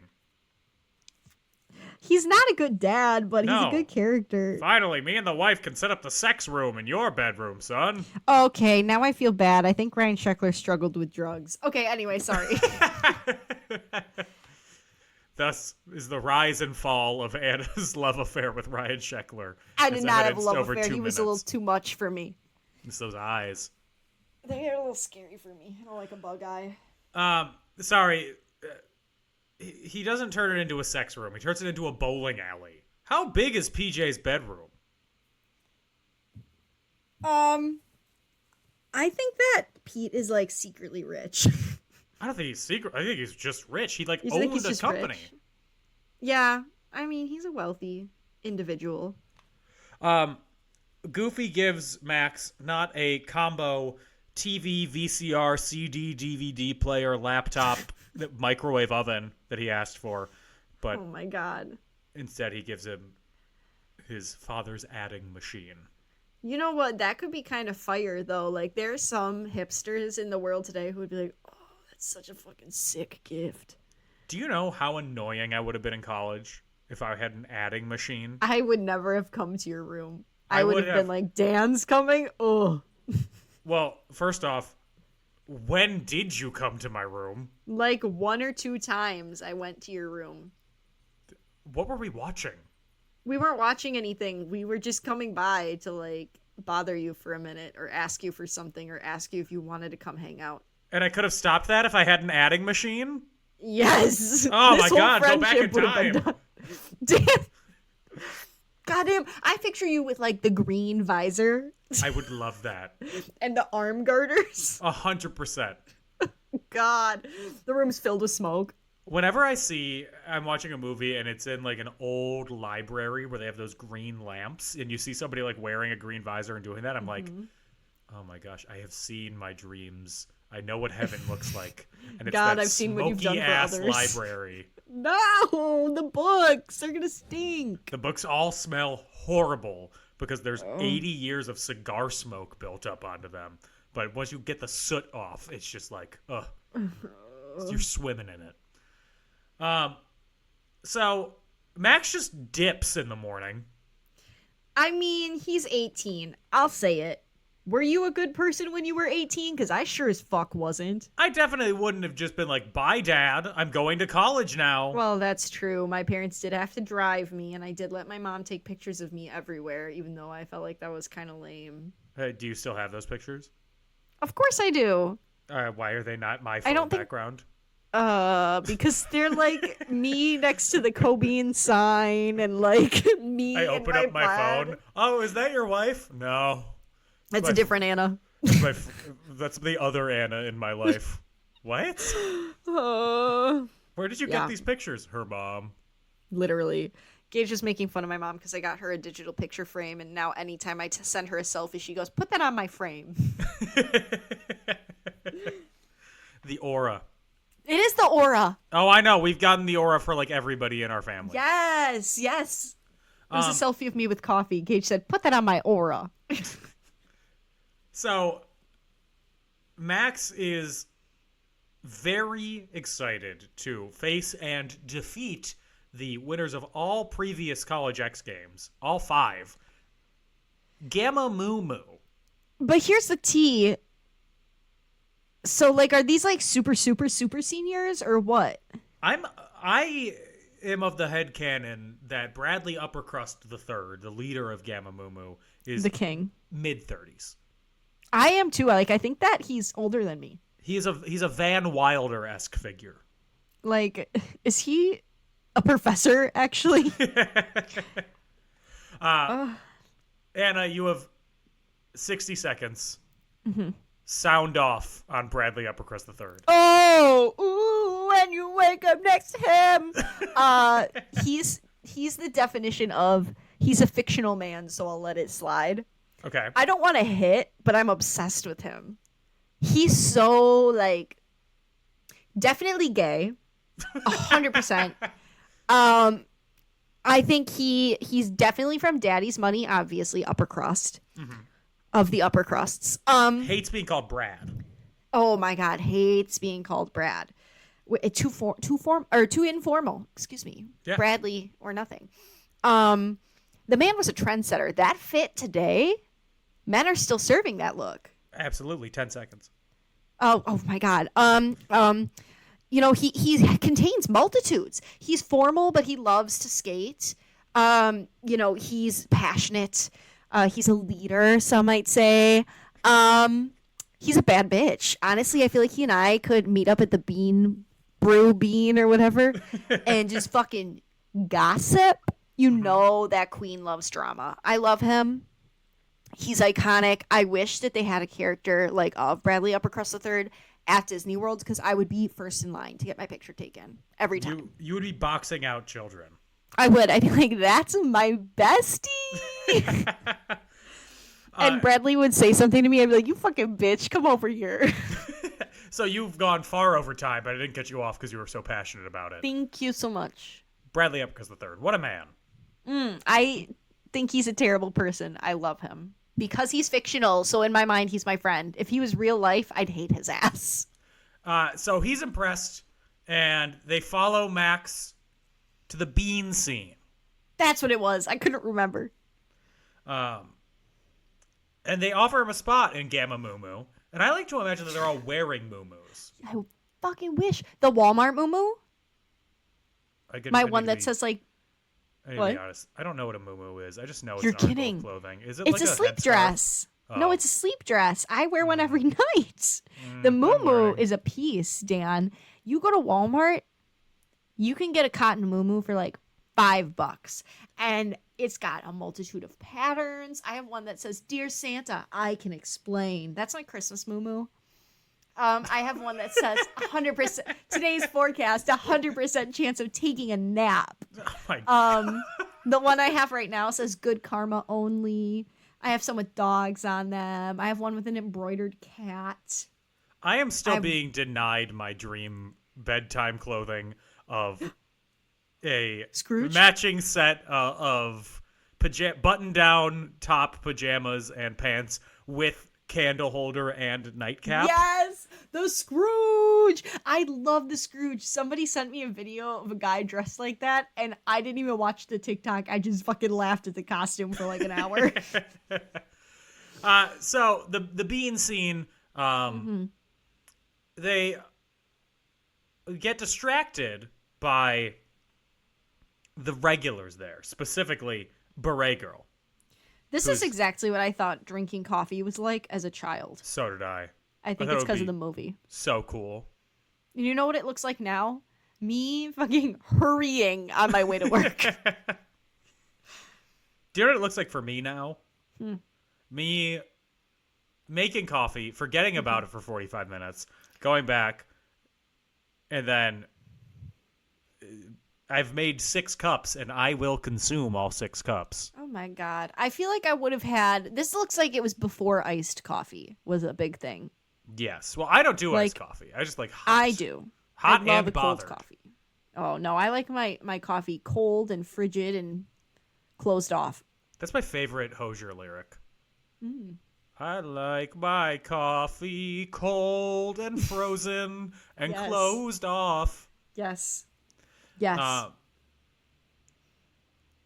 Speaker 7: He's not a good dad, but he's
Speaker 6: No.
Speaker 7: a good character.
Speaker 6: Finally, me and the wife can set up the sex room in your bedroom, son.
Speaker 7: Okay, now I feel bad. I think Ryan Sheckler struggled with drugs. Okay, anyway, sorry.
Speaker 6: Thus is the rise and fall of Anna's love affair with Ryan Sheckler.
Speaker 7: I
Speaker 6: as
Speaker 7: did not have a
Speaker 6: evidenced
Speaker 7: love
Speaker 6: over
Speaker 7: affair.
Speaker 6: 2
Speaker 7: He was a
Speaker 6: minutes.
Speaker 7: little too much for me.
Speaker 6: It's those eyes.
Speaker 7: They're a little scary for me. I don't like a bug eye.
Speaker 6: Sorry. He doesn't turn it into a sex room. He turns it into a bowling alley. How big is PJ's bedroom?
Speaker 7: I think that Pete is like secretly rich.
Speaker 6: I don't think he's secret. I think he's just rich. He
Speaker 7: You think
Speaker 6: owned
Speaker 7: he's
Speaker 6: a
Speaker 7: just
Speaker 6: company.
Speaker 7: rich? Yeah, I mean, he's a wealthy individual.
Speaker 6: Goofy gives Max not a combo TV, VCR, CD, DVD player, laptop, microwave oven that he asked for, but
Speaker 7: Oh my god.
Speaker 6: instead he gives him his father's adding machine.
Speaker 7: You know what? That could be kind of fire, though. Like, there's some hipsters in the world today who would be like, oh, that's such a fucking sick gift.
Speaker 6: Do you know how annoying I would have been in college if I had an adding machine?
Speaker 7: I would never have come to your room.
Speaker 6: I
Speaker 7: I would
Speaker 6: would
Speaker 7: have
Speaker 6: have.
Speaker 7: been like, Dan's coming? Oh.
Speaker 6: Well, first off, when did you come to my room?
Speaker 7: Like, 1 or 2 times I went to your room.
Speaker 6: What were we watching?
Speaker 7: We weren't watching anything. We were just coming by to, like, bother you for a minute or ask you for something or ask you if you wanted to come hang out.
Speaker 6: And I could have stopped that if I had an adding machine?
Speaker 7: Yes.
Speaker 6: Oh
Speaker 7: This
Speaker 6: my
Speaker 7: whole
Speaker 6: God, go back in
Speaker 7: friendship would have been
Speaker 6: time.
Speaker 7: done. Damn. Goddamn. I picture you with, like, the green visor
Speaker 6: I would love that.
Speaker 7: and the arm girders.
Speaker 6: 100%.
Speaker 7: God. The room's filled with smoke.
Speaker 6: Whenever I'm watching a movie and it's in like an old library where they have those green lamps and you see somebody like wearing a green visor and doing that, I'm like, oh my gosh, I have seen my dreams. I know what heaven looks like. And it's
Speaker 7: God,
Speaker 6: that
Speaker 7: I've seen what you've done for
Speaker 6: smoky-ass
Speaker 7: others.
Speaker 6: library.
Speaker 7: No, the books. They're going to stink.
Speaker 6: The books all smell horrible because there's 80 years of cigar smoke built up onto them. But once you get the soot off, it's just like, ugh. You're swimming in it. So Max just dips in the morning.
Speaker 7: I mean, he's 18. I'll say it. Were you a good person when you were 18? Because I sure as fuck wasn't.
Speaker 6: I definitely wouldn't have just been like, bye, Dad. I'm going to college now.
Speaker 7: Well, that's true. My parents did have to drive me, and I did let my mom take pictures of me everywhere, even though I felt like that was kind of lame.
Speaker 6: Do you still have those pictures?
Speaker 7: Of course I do.
Speaker 6: Why are they not my phone
Speaker 7: don't think-
Speaker 6: background?
Speaker 7: Because they're like me next to the Cobain sign and like me.
Speaker 6: I
Speaker 7: in
Speaker 6: open up my
Speaker 7: plaid.
Speaker 6: phone. Oh, is that your wife? No.
Speaker 7: That's
Speaker 6: My-
Speaker 7: a different Anna.
Speaker 6: That's the other Anna in my life. What? Where did you
Speaker 7: Yeah.
Speaker 6: get these pictures? Her mom.
Speaker 7: Literally. Gage is making fun of my mom because I got her a digital picture frame, and now anytime I send her a selfie, she goes, "Put that on my frame."
Speaker 6: The aura.
Speaker 7: It is the aura.
Speaker 6: Oh, I know. We've gotten the aura for like everybody in our family.
Speaker 7: Yes, yes. There's a selfie of me with coffee. Gage said, "Put that on my aura."
Speaker 6: So, Max is very excited to face and defeat the winners of all previous College X Games, all 5, Gamma Moo Moo.
Speaker 7: But here's the tea. So, like, are these, like, super seniors or what?
Speaker 6: I am of the headcanon that Bradley Uppercrust III, the leader of Gamma Moo Moo, is
Speaker 7: The king.
Speaker 6: mid-30s.
Speaker 7: I am too. Like, I think that he's older than me.
Speaker 6: He's a Van Wilder-esque figure.
Speaker 7: Like, is he a professor, actually?
Speaker 6: Anna, you have 60 seconds.
Speaker 7: Mm-hmm.
Speaker 6: Sound off on Bradley Uppercrust III.
Speaker 7: Oh, ooh, when you wake up next to him. He's the definition of he's a fictional man, so I'll let it slide.
Speaker 6: Okay.
Speaker 7: I don't want to hit, but I'm obsessed with him. He's so, like, definitely gay. 100%. I think he's definitely from Daddy's Money, obviously upper crust. Mm-hmm. Of the upper crusts.
Speaker 6: Hates being called Brad.
Speaker 7: Oh my God, hates being called Brad. Too informal. Excuse me.
Speaker 6: Yeah.
Speaker 7: Bradley or nothing. The man was a trendsetter. That fit today, men are still serving that look.
Speaker 6: Absolutely, 10 seconds.
Speaker 7: Oh my God. You know, he contains multitudes. He's formal, but he loves to skate. You know, he's passionate. He's a leader, some might say. He's a bad bitch. Honestly, I feel like he and I could meet up at the Brew Bean or whatever and just fucking gossip. You know that queen loves drama. I love him. He's iconic. I wish that they had a character like of Bradley Uppercrust III at Disney World because I would be first in line to get my picture taken every time.
Speaker 6: You would be boxing out children.
Speaker 7: I would. I'd be like, that's my bestie. And Bradley would say something to me. I'd be like, you fucking bitch, come over here.
Speaker 6: So you've gone far over time, but I didn't get you off because you were so passionate about it.
Speaker 7: Thank you so much.
Speaker 6: Bradley Uppercrust III. What a man.
Speaker 7: I think he's a terrible person. I love him. Because he's fictional, so in my mind, he's my friend. If he was real life, I'd hate his ass.
Speaker 6: So he's impressed, and they follow Max to the bean scene.
Speaker 7: That's what it was. I couldn't remember.
Speaker 6: And they offer him a spot in Gamma Moo Moo. And I like to imagine that they're all wearing Moo Moos.
Speaker 7: I fucking wish. The Walmart Moo Moo? My one that says, like,
Speaker 6: I need
Speaker 7: what?
Speaker 6: to be honest. I don't know what a Moo Moo is. I just know it's
Speaker 7: You're
Speaker 6: an article
Speaker 7: kidding.
Speaker 6: of clothing. Is it
Speaker 7: It's
Speaker 6: like
Speaker 7: a sleep
Speaker 6: headscarf?
Speaker 7: dress.
Speaker 6: Oh.
Speaker 7: No, it's a sleep dress. I wear one every night. The Moo Moo is a piece, Dan. You go to Walmart, you can get a cotton Moo Moo for like $5. And it's got a multitude of patterns. I have one that says, Dear Santa, I can explain. That's my Christmas Moo Moo. I have one that says 100%, today's forecast, 100% chance of taking a nap.
Speaker 6: Oh my God.
Speaker 7: The one I have right now says good karma only. I have some with dogs on them. I have one with an embroidered cat.
Speaker 6: I am still being denied my dream bedtime clothing of a
Speaker 7: Scrooge?
Speaker 6: matching set of button-down top pajamas and pants with candle holder and nightcap.
Speaker 7: Yes, the Scrooge. I love the Scrooge. Somebody sent me a video of a guy dressed like that, and I didn't even watch the TikTok. I just fucking laughed at the costume for like an hour.
Speaker 6: So the bean scene, they get distracted by the regulars there, specifically Beret Girl.
Speaker 7: This is exactly what I thought drinking coffee was like as a child.
Speaker 6: So did I.
Speaker 7: I think
Speaker 6: thought
Speaker 7: it's
Speaker 6: it would
Speaker 7: because of
Speaker 6: be
Speaker 7: the movie.
Speaker 6: So cool.
Speaker 7: And you know what it looks like now? Me fucking hurrying on my way to work.
Speaker 6: Do you know what it looks like for me now? Me making coffee, forgetting about it for 45 minutes, going back, and then I've made 6 cups, and I will consume all 6 cups.
Speaker 7: Oh my God. I feel like I would have had... This looks like it was before iced coffee was a big thing.
Speaker 6: Yes. Well, I don't do iced coffee. I just like hot.
Speaker 7: I do.
Speaker 6: Hot
Speaker 7: I love
Speaker 6: and
Speaker 7: a
Speaker 6: bothered.
Speaker 7: cold coffee. Oh, no. I like my coffee cold and frigid and closed off.
Speaker 6: That's my favorite Hozier lyric. I like my coffee cold and frozen and
Speaker 7: Yes.
Speaker 6: closed off.
Speaker 7: Yes. Yes.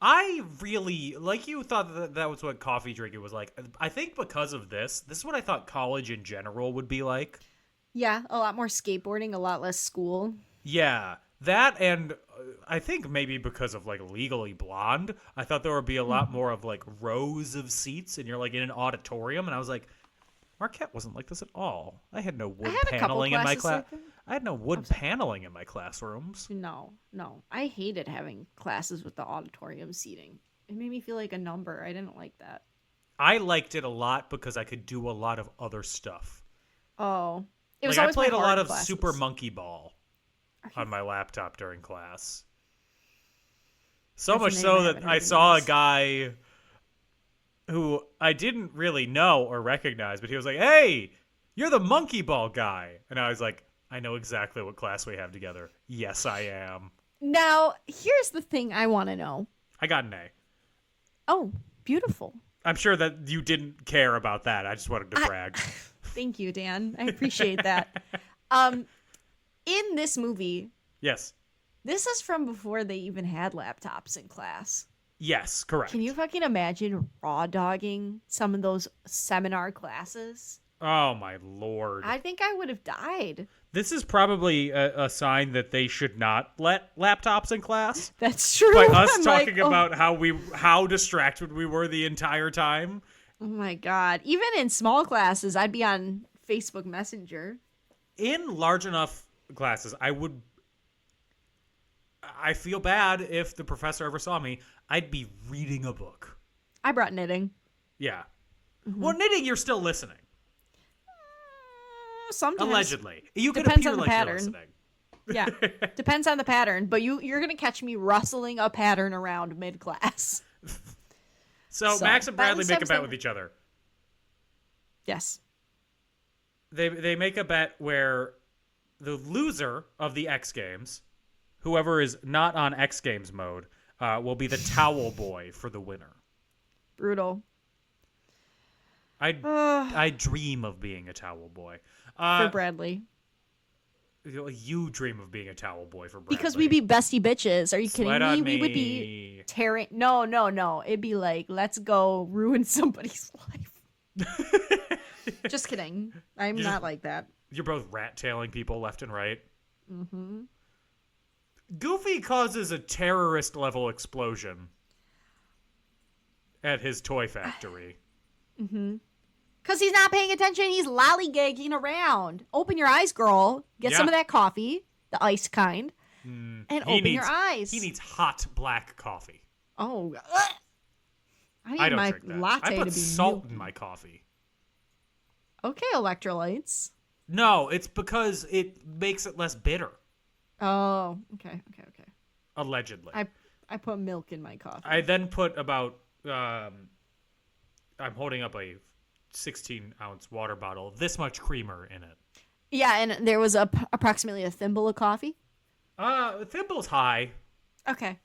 Speaker 6: I really, like you thought that was what coffee drinking was like. I think because of this is what I thought college in general would be like.
Speaker 7: Yeah, a lot more skateboarding, a lot less school.
Speaker 6: Yeah, that and I think maybe because of like Legally Blonde, I thought there would be a lot more of like rows of seats and you're like in an auditorium and I was like, Marquette wasn't like this at all. I had no wood
Speaker 7: had a couple
Speaker 6: paneling in my
Speaker 7: classes
Speaker 6: class.
Speaker 7: like that.
Speaker 6: I had no wood paneling in my classrooms.
Speaker 7: No. I hated having classes with the auditorium seating. It made me feel like a number. I didn't like that.
Speaker 6: I liked it a lot because I could do a lot of other stuff.
Speaker 7: Oh. It was
Speaker 6: Like I
Speaker 7: always my
Speaker 6: played a lot
Speaker 7: hard
Speaker 6: of
Speaker 7: classes.
Speaker 6: Super Monkey Ball on my laptop during class. So
Speaker 7: That's a
Speaker 6: much
Speaker 7: name
Speaker 6: so
Speaker 7: I
Speaker 6: that
Speaker 7: haven't
Speaker 6: I
Speaker 7: heard
Speaker 6: saw a
Speaker 7: in
Speaker 6: guy who I didn't really know or recognize, but he was like, "Hey, you're the Monkey Ball guy." And I was like, "I know exactly what class we have together. Yes, I am."
Speaker 7: Now, here's the thing I want to know.
Speaker 6: I got an A.
Speaker 7: Oh, beautiful.
Speaker 6: I'm sure that you didn't care about that. I just wanted to brag.
Speaker 7: Thank you, Dan. I appreciate that. In this movie,
Speaker 6: Yes.
Speaker 7: this is from before they even had laptops in class.
Speaker 6: Yes, correct.
Speaker 7: Can you fucking imagine raw dogging some of those seminar classes?
Speaker 6: Oh, my Lord.
Speaker 7: I think I would have died.
Speaker 6: This is probably a sign that they should not let laptops in class.
Speaker 7: That's true.
Speaker 6: By us
Speaker 7: I'm
Speaker 6: talking
Speaker 7: like, oh,
Speaker 6: about how distracted we were the entire time.
Speaker 7: oh my God. Even in small classes, I'd be on Facebook Messenger.
Speaker 6: In large enough classes, I feel bad if the professor ever saw me. I'd be reading a book.
Speaker 7: I brought knitting.
Speaker 6: Yeah.
Speaker 7: Mm-hmm.
Speaker 6: Well, knitting, you're still listening.
Speaker 7: Sometimes.
Speaker 6: Allegedly. You could
Speaker 7: Depends
Speaker 6: appear
Speaker 7: on the
Speaker 6: like
Speaker 7: pattern.
Speaker 6: you're listening.
Speaker 7: Yeah. Depends on the pattern. But you're going to catch me rustling a pattern around mid-class.
Speaker 6: So Max and Bradley make a bet
Speaker 7: something-
Speaker 6: with each other.
Speaker 7: Yes.
Speaker 6: They make a bet where the loser of the X Games, whoever is not on X Games mode, will be the towel boy for the winner.
Speaker 7: Brutal.
Speaker 6: I dream of being a towel boy.
Speaker 7: For Bradley.
Speaker 6: You dream of being a towel boy for Bradley.
Speaker 7: Because we'd be bestie bitches. Are you kidding
Speaker 6: Sweat
Speaker 7: me?
Speaker 6: on
Speaker 7: We would
Speaker 6: me.
Speaker 7: be tearing. No. It'd be like, let's go ruin somebody's life. Just kidding. I'm not like that.
Speaker 6: You're both rat-tailing people left and right. Mm-hmm. Goofy causes a terrorist-level explosion at his toy factory.
Speaker 7: Because he's not paying attention. He's lollygagging around. Open your eyes, girl. Get some
Speaker 6: Yeah.
Speaker 7: of that coffee, the ice kind, and open your eyes.
Speaker 6: He needs hot black coffee.
Speaker 7: Oh, I need
Speaker 6: I don't
Speaker 7: my
Speaker 6: drink that.
Speaker 7: latte
Speaker 6: I put
Speaker 7: to be
Speaker 6: salt
Speaker 7: milky.
Speaker 6: in my coffee.
Speaker 7: Okay, electrolytes.
Speaker 6: No, it's because it makes it less bitter.
Speaker 7: Oh, okay.
Speaker 6: Allegedly.
Speaker 7: I put milk in my coffee.
Speaker 6: I then put about I'm holding up a 16-ounce water bottle, this much creamer in it.
Speaker 7: Yeah, and there was approximately a thimble of coffee.
Speaker 6: Thimble's high.
Speaker 7: Okay.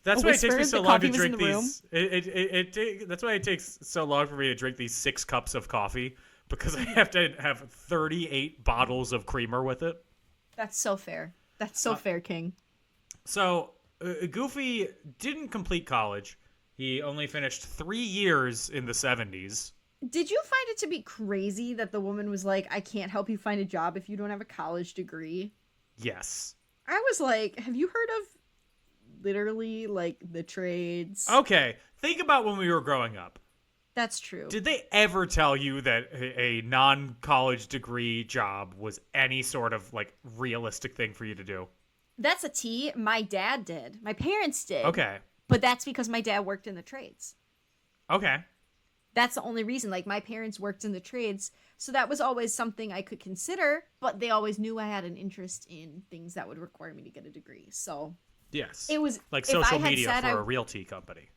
Speaker 6: That's
Speaker 7: A
Speaker 6: why it takes me
Speaker 7: whisper,
Speaker 6: so
Speaker 7: the
Speaker 6: long to
Speaker 7: coffee was in
Speaker 6: drink
Speaker 7: the
Speaker 6: these. That's why it takes so long for me to drink these 6 cups of coffee, because I have to have 38 bottles of creamer with it.
Speaker 7: That's so fair. That's so fair, King.
Speaker 6: So Goofy didn't complete college. He only finished 3 years in the 70s.
Speaker 7: Did you find it to be crazy that the woman was like, I can't help you find a job if you don't have a college degree?
Speaker 6: Yes.
Speaker 7: I was like, have you heard of literally like the trades?
Speaker 6: Okay, think about when we were growing up.
Speaker 7: That's true.
Speaker 6: Did they ever tell you that a non-college degree job was any sort of like realistic thing for you to do?
Speaker 7: That's a T. My dad did. My parents did.
Speaker 6: Okay.
Speaker 7: But that's because my dad worked in the trades.
Speaker 6: Okay.
Speaker 7: That's the only reason. Like, my parents worked in the trades, so that was always something I could consider, but they always knew I had an interest in things that would require me to get a degree. So
Speaker 6: Yes.
Speaker 7: it was
Speaker 6: like
Speaker 7: if I
Speaker 6: social
Speaker 7: had
Speaker 6: media
Speaker 7: said
Speaker 6: for
Speaker 7: I-
Speaker 6: a realty company.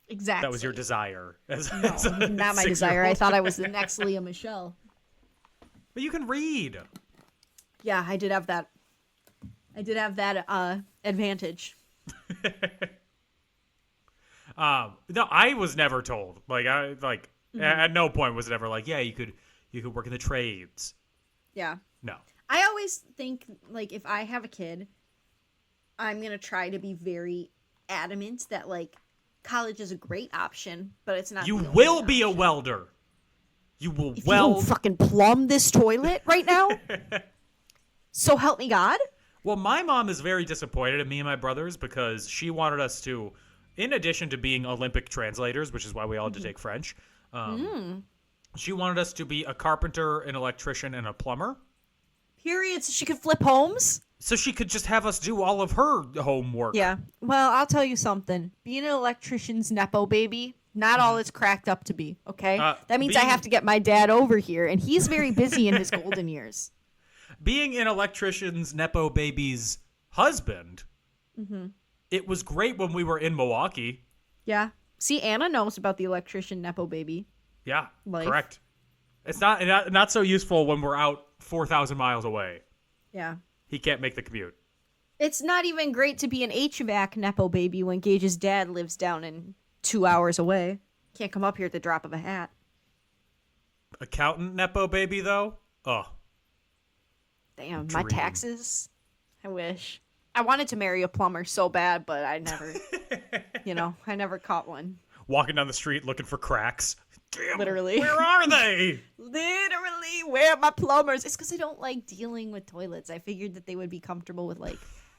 Speaker 7: exactly.
Speaker 6: That was your desire.
Speaker 7: Not my desire. I thought I was the next Leah Michelle.
Speaker 6: But you can read.
Speaker 7: Yeah, I did have that. I did have that advantage.
Speaker 6: No, I was never told. Like at no point was it ever like, yeah, you could work in the trades.
Speaker 7: Yeah.
Speaker 6: No.
Speaker 7: I always think, like, if I have a kid, I'm going to try to be very adamant that like college is a great option, but it's not.
Speaker 6: You
Speaker 7: the only
Speaker 6: will be a
Speaker 7: option.
Speaker 6: welder. You will
Speaker 7: If you don't fucking plumb this toilet right now. So help me God.
Speaker 6: Well, my mom is very disappointed in me and my brothers because she wanted us to, in addition to being Olympic translators, which is why we all had to take French, she wanted us to be a carpenter, an electrician, and a plumber.
Speaker 7: Period. So she could flip homes.
Speaker 6: So she could just have us do all of her homework.
Speaker 7: Yeah. Well, I'll tell you something. Being an electrician's nepo baby, not all it's cracked up to be. Okay. That means I have to get my dad over here, and he's very busy in his golden years.
Speaker 6: Being an electrician's nepo baby's husband, it was great when we were in Milwaukee.
Speaker 7: Yeah. See, Anna knows about the electrician nepo baby.
Speaker 6: Yeah,
Speaker 7: Life.
Speaker 6: correct. It's not so useful when we're out 4,000 miles away.
Speaker 7: Yeah.
Speaker 6: He can't make the commute.
Speaker 7: It's not even great to be an HVAC nepo baby when Gage's dad lives down in 2 hours away. Can't come up here at the drop of a hat.
Speaker 6: Accountant nepo baby, though? Oh.
Speaker 7: Damn,
Speaker 6: Dream.
Speaker 7: my taxes. I wish. I wanted to marry a plumber so bad, but I never, I never caught one.
Speaker 6: Walking down the street looking for cracks. Damn,
Speaker 7: Literally.
Speaker 6: where are they?
Speaker 7: Literally, where are my plumbers? It's because I don't like dealing with toilets. I figured that they would be comfortable with, like,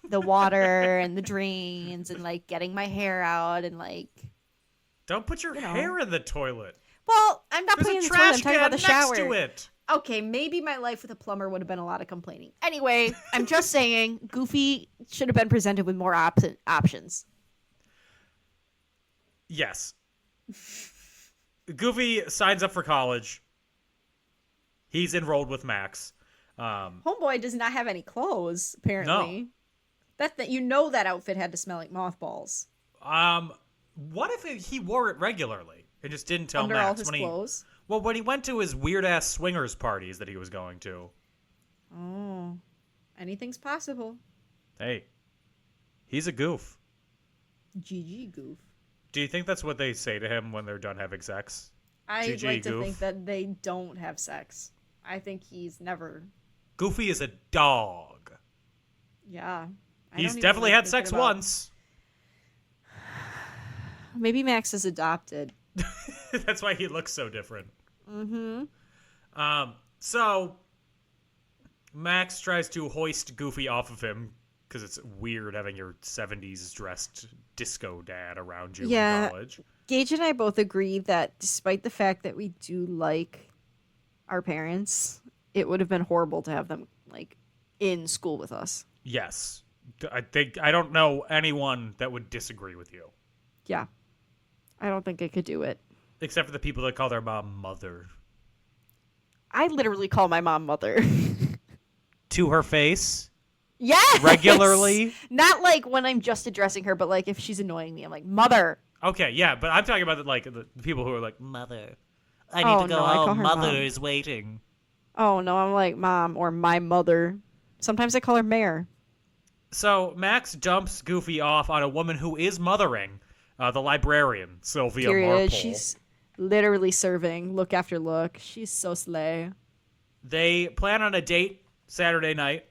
Speaker 7: the water and the drains and, like, getting my hair out and, like...
Speaker 6: Don't put your hair in the toilet.
Speaker 7: Well, I'm not
Speaker 6: There's
Speaker 7: putting
Speaker 6: a
Speaker 7: in the toilet. I'm
Speaker 6: trash
Speaker 7: talking
Speaker 6: can
Speaker 7: about the
Speaker 6: next
Speaker 7: shower.
Speaker 6: to it.
Speaker 7: Okay, maybe my life with a plumber would have been a lot of complaining. Anyway, I'm just saying, Goofy should have been presented with more options.
Speaker 6: Yes. Goofy signs up for college. He's enrolled with Max.
Speaker 7: Homeboy does not have any clothes, apparently. No. That outfit had to smell like mothballs.
Speaker 6: What if he wore it regularly and just didn't tell
Speaker 7: Under
Speaker 6: Max
Speaker 7: all his clothes?
Speaker 6: Well, when he went to his weird-ass swingers parties that he was going to.
Speaker 7: Oh. Anything's possible.
Speaker 6: Hey. He's a goof.
Speaker 7: GG Goof.
Speaker 6: Do you think that's what they say to him when they're done having sex?
Speaker 7: I'd
Speaker 6: GG
Speaker 7: like to
Speaker 6: goof?
Speaker 7: think that they don't have sex. I think he's never...
Speaker 6: Goofy is a dog.
Speaker 7: Yeah.
Speaker 6: He's definitely had sex once.
Speaker 7: Maybe Max is adopted.
Speaker 6: That's why he looks so different. So Max tries to hoist Goofy off of him because it's weird having your 70s dressed disco dad around you in college.
Speaker 7: Gage and I both agree that despite the fact that we do like our parents, it would have been horrible to have them like in school with us.
Speaker 6: Yes. I don't know anyone that would disagree with you.
Speaker 7: Yeah. I don't think I could do it.
Speaker 6: Except for the people that call their mom mother.
Speaker 7: I literally call my mom mother.
Speaker 6: To her face?
Speaker 7: Yes!
Speaker 6: Regularly?
Speaker 7: Not like when I'm just addressing her, but like if she's annoying me, I'm like, mother.
Speaker 6: Okay, yeah, but I'm talking about the people who are like, mother. I need to go home. Mother is waiting.
Speaker 7: Oh, no, I'm like, mom or my mother. Sometimes I call her Mare.
Speaker 6: So Max dumps Goofy off on a woman who is mothering, the librarian, Sylvia Marple.
Speaker 7: She's literally serving look after look. She's so slay.
Speaker 6: They plan on a date Saturday night.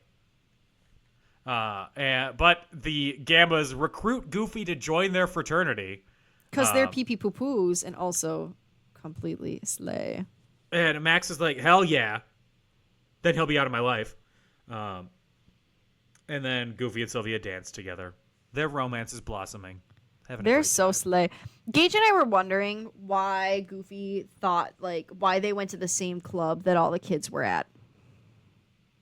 Speaker 6: But the Gammas recruit Goofy to join their fraternity.
Speaker 7: Because they're pee-pee poo-poos and also completely slay.
Speaker 6: And Max is like, hell yeah. Then he'll be out of my life. And then Goofy and Sylvia dance together. Their romance is blossoming.
Speaker 7: They're so slay. Gage and I were wondering why Goofy thought, like, why they went to the same club that all the kids were at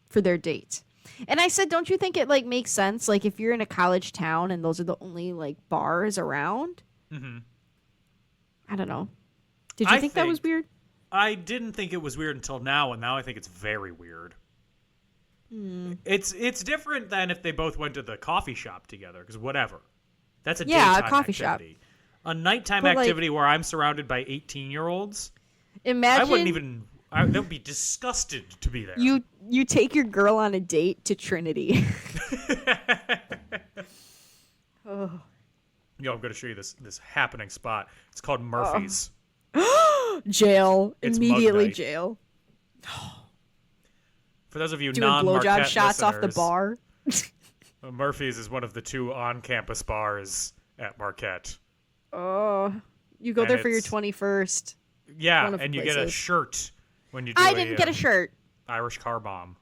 Speaker 7: for their date. And I said, don't you think it, like, makes sense? Like, if you're in a college town and those are the only, like, bars around? Mm-hmm. I don't know. Did you think that was weird?
Speaker 6: I didn't think it was weird until now, and now I think it's very weird. It's different than if they both went to the coffee shop together, because whatever. That's a daytime
Speaker 7: a coffee
Speaker 6: activity.
Speaker 7: shop.
Speaker 6: A nighttime activity where I'm surrounded by 18-year-olds.
Speaker 7: Imagine
Speaker 6: I wouldn't even. I would be disgusted to be there.
Speaker 7: You take your girl on a date to Trinity.
Speaker 6: I'm going to show you this happening spot. It's called Murphy's.
Speaker 7: Jail.
Speaker 6: It's
Speaker 7: Immediately
Speaker 6: Mug Night.
Speaker 7: jail.
Speaker 6: For those of you
Speaker 7: Doing
Speaker 6: non-Marquette
Speaker 7: blowjob shots off the
Speaker 6: listeners,
Speaker 7: bar.
Speaker 6: Murphy's is one of the two on-campus bars at Marquette.
Speaker 7: Oh, you go
Speaker 6: And
Speaker 7: there for your
Speaker 6: it's-
Speaker 7: 21st.
Speaker 6: Yeah,
Speaker 7: Wonderful
Speaker 6: and you get a
Speaker 7: places.
Speaker 6: shirt when you do
Speaker 7: I didn't get a shirt.
Speaker 6: Irish car bomb.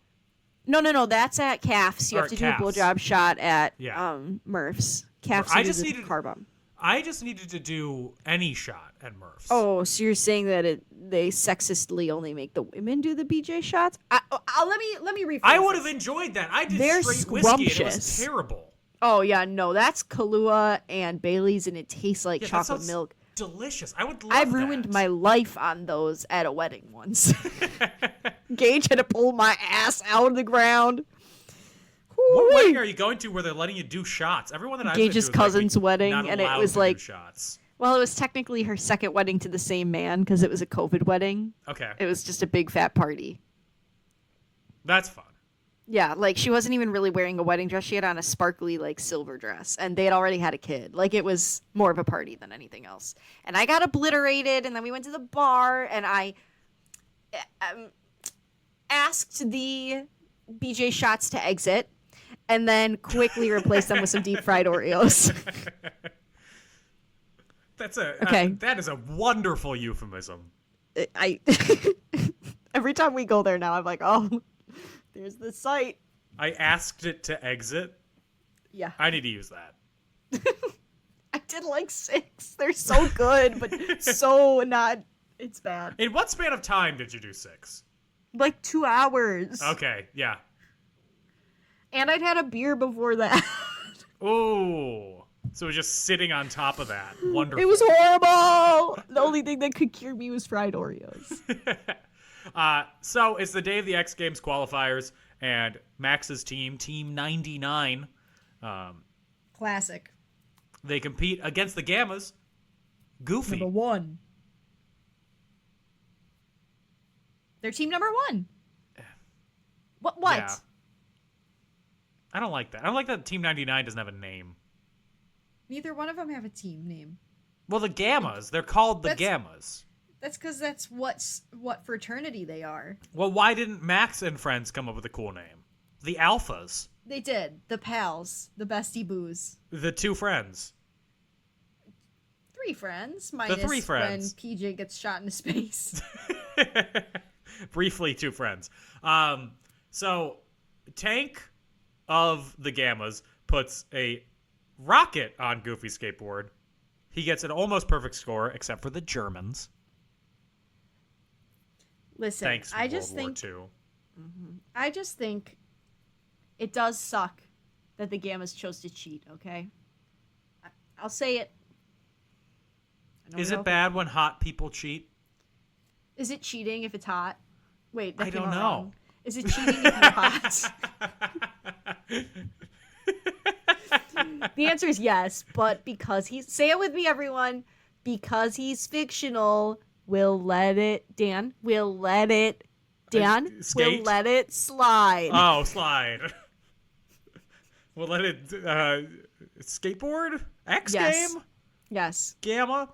Speaker 7: No. That's at CAFs. You
Speaker 6: Or
Speaker 7: have to
Speaker 6: at
Speaker 7: do a
Speaker 6: CAFs.
Speaker 7: blowjob shot at
Speaker 6: Yeah.
Speaker 7: Murph's. CAFs.
Speaker 6: I
Speaker 7: you
Speaker 6: just
Speaker 7: do the
Speaker 6: needed-
Speaker 7: car bomb.
Speaker 6: I just needed to do any shot at Murph's.
Speaker 7: Oh, so you're saying that they sexistly only make the women do the BJ shots? Let me rephrase.
Speaker 6: I would have
Speaker 7: this.
Speaker 6: enjoyed that. I did
Speaker 7: They're
Speaker 6: straight whiskey and it was
Speaker 7: scrumptious.
Speaker 6: terrible.
Speaker 7: Oh yeah, no, that's Kahlua and Bailey's, and it tastes like
Speaker 6: Yeah, that
Speaker 7: chocolate
Speaker 6: sounds
Speaker 7: milk.
Speaker 6: delicious. I would love
Speaker 7: I've ruined
Speaker 6: that.
Speaker 7: my life on those at a wedding once. Gage had to pull my ass out of the ground.
Speaker 6: What
Speaker 7: Whoo-wee.
Speaker 6: wedding are you going to where they're letting you do shots? Everyone that I've been to
Speaker 7: Gage's
Speaker 6: is, like,
Speaker 7: cousin's wedding,
Speaker 6: not
Speaker 7: and it
Speaker 6: allowed
Speaker 7: was
Speaker 6: to do
Speaker 7: like-
Speaker 6: shots.
Speaker 7: Well, it was technically her second wedding to the same man because it was a COVID wedding.
Speaker 6: Okay,
Speaker 7: It was just a big fat party.
Speaker 6: that's fun.
Speaker 7: Yeah, like she wasn't even really wearing a wedding dress. She had on a sparkly like silver dress, and they had already had a kid. Like it was more of a party than anything else. And I got obliterated, and then we went to the bar, and I asked the BJ shots to exit, and then quickly replaced them with some deep fried Oreos.
Speaker 6: That's a
Speaker 7: Okay.
Speaker 6: that is a wonderful euphemism.
Speaker 7: I every time we go there now, I'm like, oh, there's the site.
Speaker 6: I asked it to exit.
Speaker 7: Yeah,
Speaker 6: I need to use that.
Speaker 7: I did like 6. They're so good, but so not. It's bad.
Speaker 6: In what span of time did you do 6?
Speaker 7: Like 2 hours.
Speaker 6: Okay, yeah.
Speaker 7: And I'd had a beer before that.
Speaker 6: Ooh. So it was just sitting on top of that. Wonderful.
Speaker 7: It was horrible. The only thing that could cure me was fried Oreos.
Speaker 6: So it's the day of the X Games qualifiers, and Max's team, Team 99,
Speaker 7: Classic.
Speaker 6: they compete against the Gammas. Goofy.
Speaker 7: Number 1. They're team number 1. What?
Speaker 6: Yeah. I don't like that. I don't like that Team 99 doesn't have a name.
Speaker 8: Neither one of them have a team name.
Speaker 6: Well, the Gammas. They're called the
Speaker 8: That's-
Speaker 6: Gammas.
Speaker 8: That's because that's what fraternity they are.
Speaker 6: Well, why didn't Max and friends come up with a cool name? The Alphas.
Speaker 8: They did. The pals. The bestie boos.
Speaker 6: The 2 friends.
Speaker 8: 3 friends. Minus
Speaker 6: 3 friends.
Speaker 8: when PJ gets shot into space.
Speaker 6: Briefly, 2 friends. So, Tank of the Gammas puts a rocket on Goofy's skateboard. He gets an almost perfect score, except for the Germans.
Speaker 8: Listen,
Speaker 6: Thanks,
Speaker 8: I just
Speaker 6: World
Speaker 8: think
Speaker 6: War II.
Speaker 7: I just think it does suck that the Gammas chose to cheat, okay? I'll say it. I don't
Speaker 6: Is
Speaker 7: know
Speaker 6: it bad when hot people cheat?
Speaker 7: Is it cheating if it's hot? Wait, that
Speaker 6: I
Speaker 7: came
Speaker 6: don't
Speaker 7: out
Speaker 6: know.
Speaker 7: wrong. Is it cheating if you're hot? The answer is yes, but because he's... Say it with me, everyone. Because he's fictional, we'll let it... Dan, we'll let it... Dan, we'll
Speaker 6: skate?
Speaker 7: let it slide.
Speaker 6: Oh, slide. We'll let it... skateboard? X
Speaker 7: Yes.
Speaker 6: game?
Speaker 7: Yes.
Speaker 6: Gamma.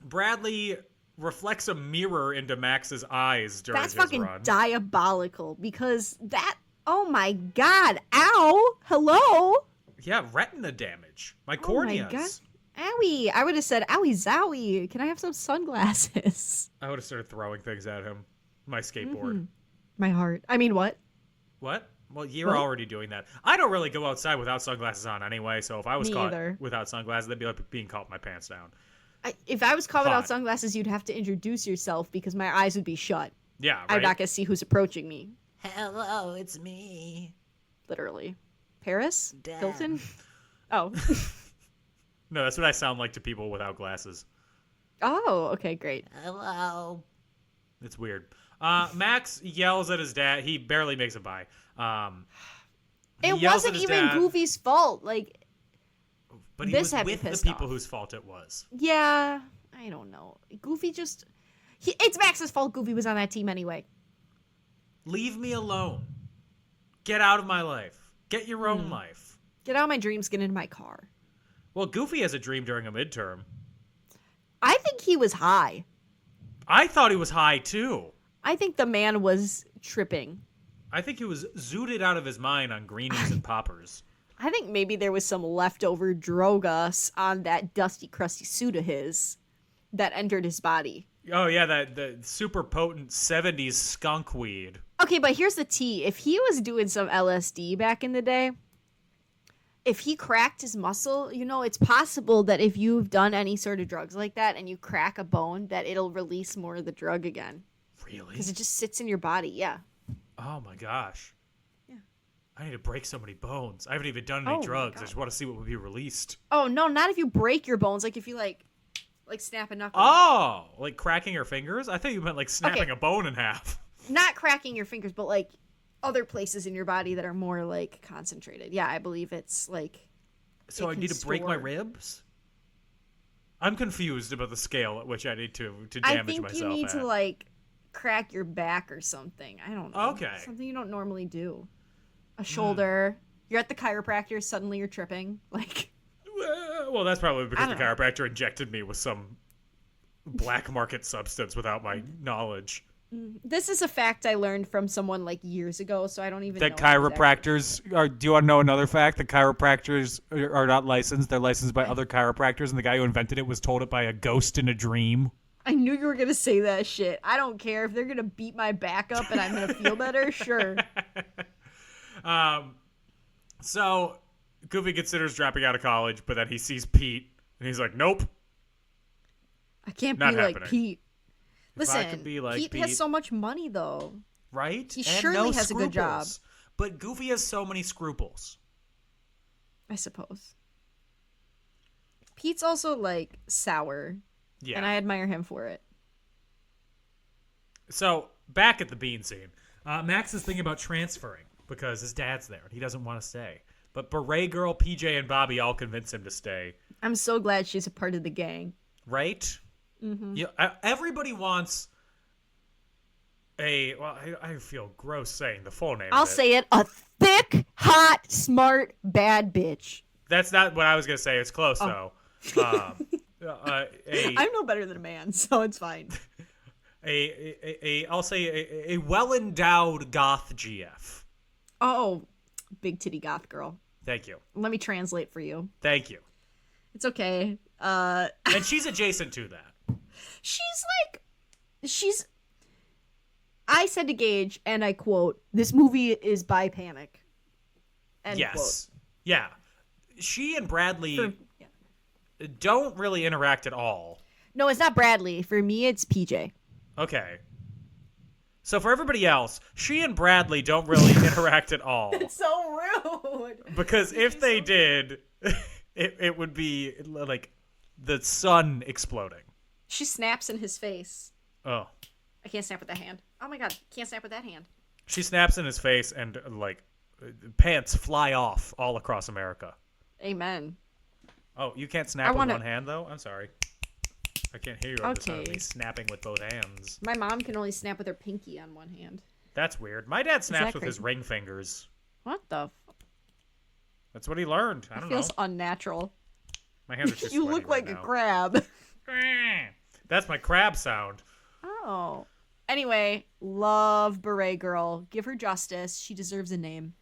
Speaker 6: Bradley reflects a mirror into Max's eyes during
Speaker 7: That's
Speaker 6: his
Speaker 7: fucking
Speaker 6: run.
Speaker 7: diabolical because that... Oh my god. Ow. Hello.
Speaker 6: Yeah, retina damage. My
Speaker 7: Oh my
Speaker 6: corneas.
Speaker 7: god. Owie. I would have said, owie zowie. Can I have some sunglasses?
Speaker 6: I would have started throwing things at him. My skateboard.
Speaker 7: Mm-hmm. My heart. I mean, what?
Speaker 6: What? Well, you're
Speaker 7: What?
Speaker 6: already doing that. I don't really go outside without sunglasses on anyway, so if I was
Speaker 7: Me
Speaker 6: caught
Speaker 7: either.
Speaker 6: without sunglasses, that'd be like being caught with my pants down.
Speaker 7: If I was caught without
Speaker 6: Fine.
Speaker 7: sunglasses, you'd have to introduce yourself because my eyes would be shut.
Speaker 6: Yeah, right?
Speaker 7: I'm not going to see who's approaching me.
Speaker 9: Hello, it's me.
Speaker 7: Literally. Paris?
Speaker 9: Damn.
Speaker 7: Hilton? Oh.
Speaker 6: No, that's what I sound like to people without glasses.
Speaker 7: Oh, okay, great.
Speaker 9: Hello.
Speaker 6: It's weird. Max yells at his dad. He barely makes it by. He
Speaker 7: It
Speaker 6: yells at
Speaker 7: wasn't
Speaker 6: his
Speaker 7: even
Speaker 6: dad,
Speaker 7: Goofy's fault. Like,
Speaker 6: but he
Speaker 7: this
Speaker 6: was
Speaker 7: had me
Speaker 6: with the
Speaker 7: pissed
Speaker 6: people
Speaker 7: off.
Speaker 6: whose fault it was.
Speaker 7: yeah, I don't know. Goofy just... it's Max's fault Goofy was on that team anyway.
Speaker 6: Leave me alone. Get out of my life. Get your own life.
Speaker 7: Get out of my dreams, get into my car.
Speaker 6: Well, Goofy has a dream during a midterm.
Speaker 7: I think he was high.
Speaker 6: I thought he was high, too.
Speaker 7: I think the man was tripping.
Speaker 6: I think he was zooted out of his mind on greenies and poppers.
Speaker 7: I think maybe there was some leftover drogas on that dusty, crusty suit of his that entered his body.
Speaker 6: Oh, yeah, the super potent 70s skunk weed.
Speaker 7: Okay, but here's the tea. If he was doing some LSD back in the day, if he cracked his muscle, it's possible that if you've done any sort of drugs like that and you crack a bone, that it'll release more of the drug again.
Speaker 6: Really?
Speaker 7: Because it just sits in your body, yeah.
Speaker 6: Oh, my gosh.
Speaker 7: Yeah.
Speaker 6: I need to break so many bones. I haven't even done any drugs. I just want to see what would be released.
Speaker 7: Oh, no, not if you break your bones. Like if you, like snap a knuckle.
Speaker 6: Oh, like cracking your fingers? I thought you meant like snapping a bone in half.
Speaker 7: Not cracking your fingers, but like other places in your body that are more like concentrated. Yeah, I believe it's like.
Speaker 6: So I need to break my ribs? I'm confused about the scale at which I need to damage myself.
Speaker 7: I think you need to like crack your back or something. I don't know.
Speaker 6: Okay.
Speaker 7: Something you don't normally do. A shoulder. You're at the chiropractor, suddenly you're tripping. Like.
Speaker 6: Well, that's probably because the chiropractor injected me with some black market substance without my knowledge.
Speaker 7: This is a fact I learned from someone like years ago, so I don't even know.
Speaker 6: That chiropractors are. Do you want to know another fact? The chiropractors are not licensed. They're licensed by other chiropractors, and the guy who invented it was told it by a ghost in a dream.
Speaker 7: I knew you were going to say that shit. I don't care if they're going to beat my back up and I'm going to feel better. Sure.
Speaker 6: So Goofy considers dropping out of college, but then he sees Pete, and he's like, nope.
Speaker 7: I can't
Speaker 6: Not
Speaker 7: be
Speaker 6: happening.
Speaker 7: like Pete. Listen,
Speaker 6: I could be like
Speaker 7: Pete has so much money, though.
Speaker 6: Right?
Speaker 7: He
Speaker 6: And
Speaker 7: surely
Speaker 6: no
Speaker 7: has a good job.
Speaker 6: scruples. But Goofy has so many scruples.
Speaker 7: I suppose. Pete's also, like, sour.
Speaker 6: Yeah.
Speaker 7: And I admire him for it.
Speaker 6: So, back at the bean scene, Max is thinking about transferring because his dad's there and he doesn't want to stay. But Beret Girl, PJ, and Bobby all convince him to stay.
Speaker 7: I'm so glad she's a part of the gang.
Speaker 6: Right? Mm-hmm. Yeah, everybody wants I feel gross saying the full name
Speaker 7: I'll
Speaker 6: of it.
Speaker 7: say it. A thick, hot, smart, bad bitch.
Speaker 6: That's not what I was going to say. It's close, though.
Speaker 7: I'm no better than a man, so it's fine.
Speaker 6: I'll say a well-endowed goth GF.
Speaker 7: Oh, big titty goth girl.
Speaker 6: Thank you.
Speaker 7: Let me translate for you.
Speaker 6: Thank you.
Speaker 7: It's okay.
Speaker 6: And she's adjacent to that.
Speaker 7: I said to Gage, and I quote, "This movie is by Panic." End
Speaker 6: yes.
Speaker 7: quote.
Speaker 6: Yeah. She and Bradley don't really interact at all.
Speaker 7: No, it's not Bradley. For me, it's PJ.
Speaker 6: Okay. So for everybody else, she and Bradley don't really interact at all.
Speaker 7: It's so rude.
Speaker 6: Because if they did, it would be like the sun exploding.
Speaker 7: She snaps in his face.
Speaker 6: Oh.
Speaker 7: I can't snap with that hand. Oh my god, can't snap with that hand.
Speaker 6: She snaps in his face and, like, pants fly off all across America.
Speaker 7: Amen.
Speaker 6: Oh, you can't snap with one hand, though? I'm sorry. I can't hear you over the sound of me snapping with both hands.
Speaker 7: My mom can only snap with her pinky on one hand.
Speaker 6: That's weird. My dad snaps with his ring fingers.
Speaker 7: What the?
Speaker 6: That's what he learned. I don't know.
Speaker 7: Feels unnatural.
Speaker 6: My hands are too
Speaker 7: You
Speaker 6: sweaty
Speaker 7: look like
Speaker 6: right
Speaker 7: a
Speaker 6: now.
Speaker 7: crab.
Speaker 6: That's my crab sound.
Speaker 7: Oh. Anyway, love Beret Girl. Give her justice. She deserves a name.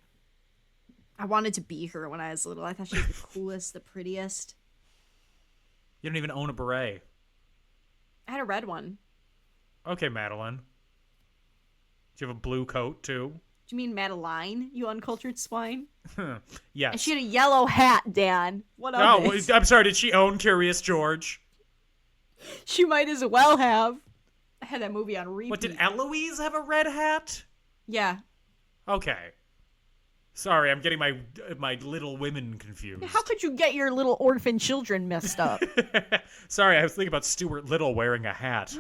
Speaker 7: I wanted to be her when I was little. I thought she was the coolest, the prettiest.
Speaker 6: You don't even own a beret.
Speaker 7: I had a red one.
Speaker 6: Okay, Madeline. Do you have a blue coat, too?
Speaker 7: Do you mean Madeline, you uncultured swine?
Speaker 6: Yes.
Speaker 7: And she had a yellow hat, Dan. What of
Speaker 6: Oh,
Speaker 7: it?
Speaker 6: I'm sorry. Did she own Curious George?
Speaker 7: She might as well have. I had that movie on repeat.
Speaker 6: What, did Eloise have a red hat?
Speaker 7: Yeah.
Speaker 6: Okay. Sorry, I'm getting my Little Women confused.
Speaker 7: How could you get your little orphan children messed up?
Speaker 6: Sorry, I was thinking about Stuart Little wearing a hat.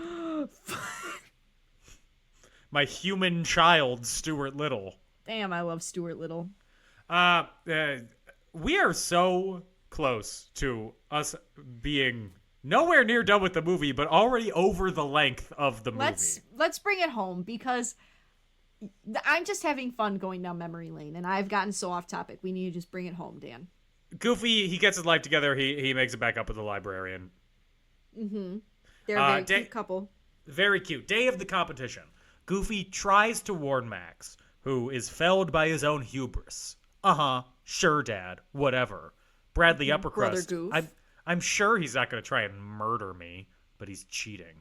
Speaker 6: My human child, Stuart Little.
Speaker 7: Damn, I love Stuart Little.
Speaker 6: We are so close to us being nowhere near done with the movie, but already over the length of the movie.
Speaker 7: Let's bring it home because I'm just having fun going down memory lane, and I've gotten so off topic. We need to just bring it home, Dan.
Speaker 6: Goofy, he gets his life together. He makes it back up with the librarian.
Speaker 7: Mm-hmm. They're a very cute couple.
Speaker 6: Very cute. Day of the competition. Goofy tries to warn Max, who is felled by his own hubris. Sure, Dad. Whatever. Bradley Uppercrust.
Speaker 7: Brother Goof.
Speaker 6: I'm sure he's not going to try and murder me, but he's cheating.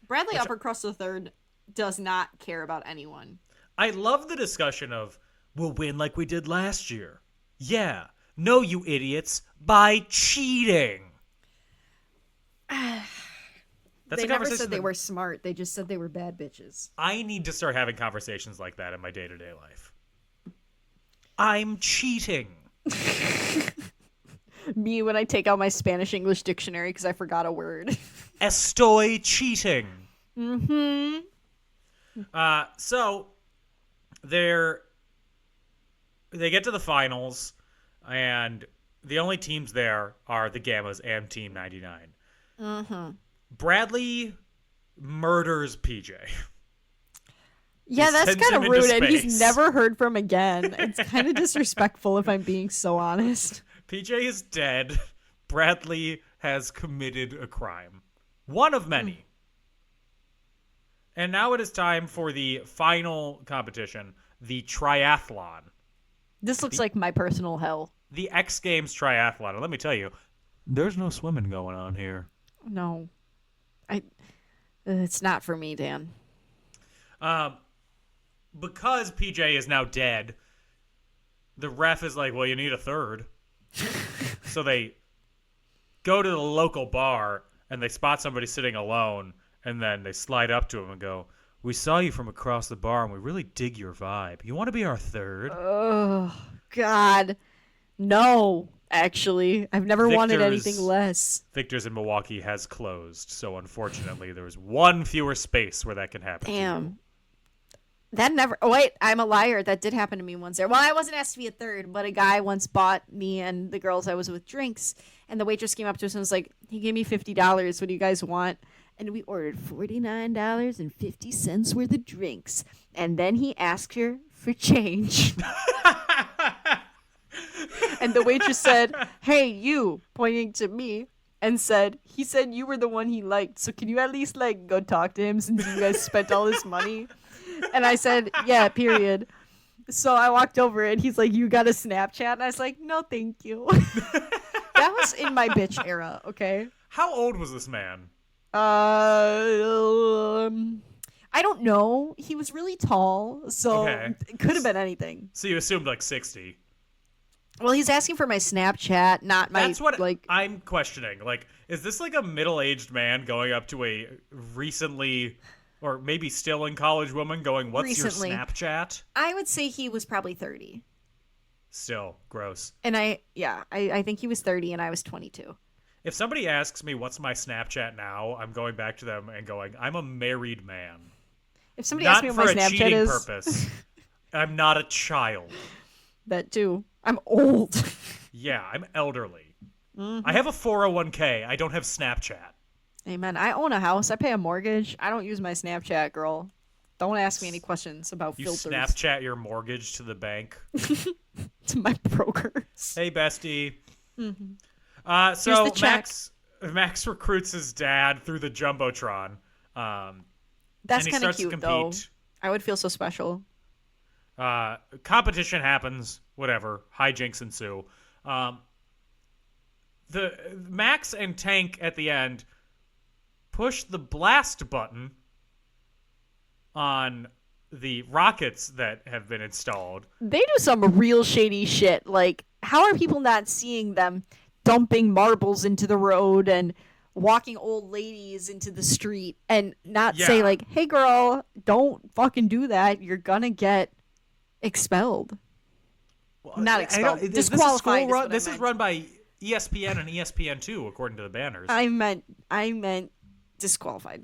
Speaker 7: Bradley Uppercrust III does not care about anyone.
Speaker 6: I love the discussion of, we'll win like we did last year. Yeah. No, you idiots. By cheating.
Speaker 7: They never said they were smart. They just said they were bad bitches.
Speaker 6: I need to start having conversations like that in my day-to-day life. I'm cheating.
Speaker 7: Me when I take out my Spanish-English dictionary because I forgot a word.
Speaker 6: Estoy cheating.
Speaker 7: Mm-hmm.
Speaker 6: So they get to the finals, and the only teams there are the Gammas and Team 99.
Speaker 7: Mm-hmm.
Speaker 6: Bradley murders PJ.
Speaker 7: Yeah,
Speaker 6: He
Speaker 7: that's
Speaker 6: sends
Speaker 7: kind
Speaker 6: him
Speaker 7: of
Speaker 6: into
Speaker 7: rude, and
Speaker 6: space.
Speaker 7: he's never heard from again. It's kind of disrespectful if I'm being so honest.
Speaker 6: PJ is dead. Bradley has committed a crime. One of many. And now it is time for the final competition, the triathlon.
Speaker 7: This looks like my personal hell.
Speaker 6: The X Games triathlon. And let me tell you, there's no swimming going on here.
Speaker 7: No. It's not for me, Dan.
Speaker 6: Because PJ is now dead, the ref is like, well, you need a third. So they go to the local bar and they spot somebody sitting alone, and then they slide up to him and go, we saw you from across the bar and we really dig your vibe. You want to be our third?
Speaker 7: Oh, God. No, actually. I've never wanted anything less.
Speaker 6: Victor's in Milwaukee has closed, so unfortunately there was one fewer space where that can happen.
Speaker 7: Damn. That never... Oh, wait, I'm a liar. That did happen to me once there. Well, I wasn't asked to be a third, but a guy once bought me and the girls I was with drinks, and the waitress came up to us and was like, he gave me $50. What do you guys want? And we ordered $49.50 worth of drinks. And then he asked her for change. And the waitress said, hey, you, pointing to me, and said, he said you were the one he liked, so can you at least, like, go talk to him since you guys spent all this money? And I said, yeah, period. So I walked over and he's like, you got a Snapchat? And I was like, no, thank you. That was in my bitch era, okay?
Speaker 6: How old was this man?
Speaker 7: I don't know. He was really tall, so it could have been anything.
Speaker 6: So you assumed like 60.
Speaker 7: Well, he's asking for my Snapchat, not my...
Speaker 6: That's what
Speaker 7: like.
Speaker 6: I'm questioning. Like, is this like a middle-aged man going up to a recently, or maybe still in college woman going, what's
Speaker 7: Recently.
Speaker 6: your Snapchat?
Speaker 7: I would say he was probably 30.
Speaker 6: Still, gross.
Speaker 7: And I think he was 30 and I was 22.
Speaker 6: If somebody asks me what's my Snapchat now, I'm going back to them and going, I'm a married man.
Speaker 7: If somebody asks me what my
Speaker 6: Not for a
Speaker 7: Snapchat
Speaker 6: cheating
Speaker 7: is...
Speaker 6: purpose. I'm not a child.
Speaker 7: That too. I'm old.
Speaker 6: Yeah, I'm elderly.
Speaker 7: Mm-hmm.
Speaker 6: I have a 401k. I don't have Snapchat.
Speaker 7: Amen. I own a house. I pay a mortgage. I don't use my Snapchat, girl. Don't ask me any questions about
Speaker 6: You
Speaker 7: filters.
Speaker 6: Snapchat your mortgage to the bank.
Speaker 7: To my brokers.
Speaker 6: Hey, bestie.
Speaker 7: Mm-hmm.
Speaker 6: So
Speaker 7: Here's the check.
Speaker 6: Max recruits his dad through the Jumbotron.
Speaker 7: That's
Speaker 6: kind of
Speaker 7: cute, though. I would feel so special.
Speaker 6: Competition happens. Whatever. Hijinks ensue. The Max and Tank at the end push the blast button on the rockets that have been installed.
Speaker 7: They do some real shady shit. Like, how are people not seeing them dumping marbles into the road and walking old ladies into the street and not say, like, hey, girl, don't fucking do that. You're gonna get expelled.
Speaker 6: Well,
Speaker 7: not expelled. Disqualified.
Speaker 6: This is run by ESPN and ESPN2, according to the banners.
Speaker 7: I meant disqualified.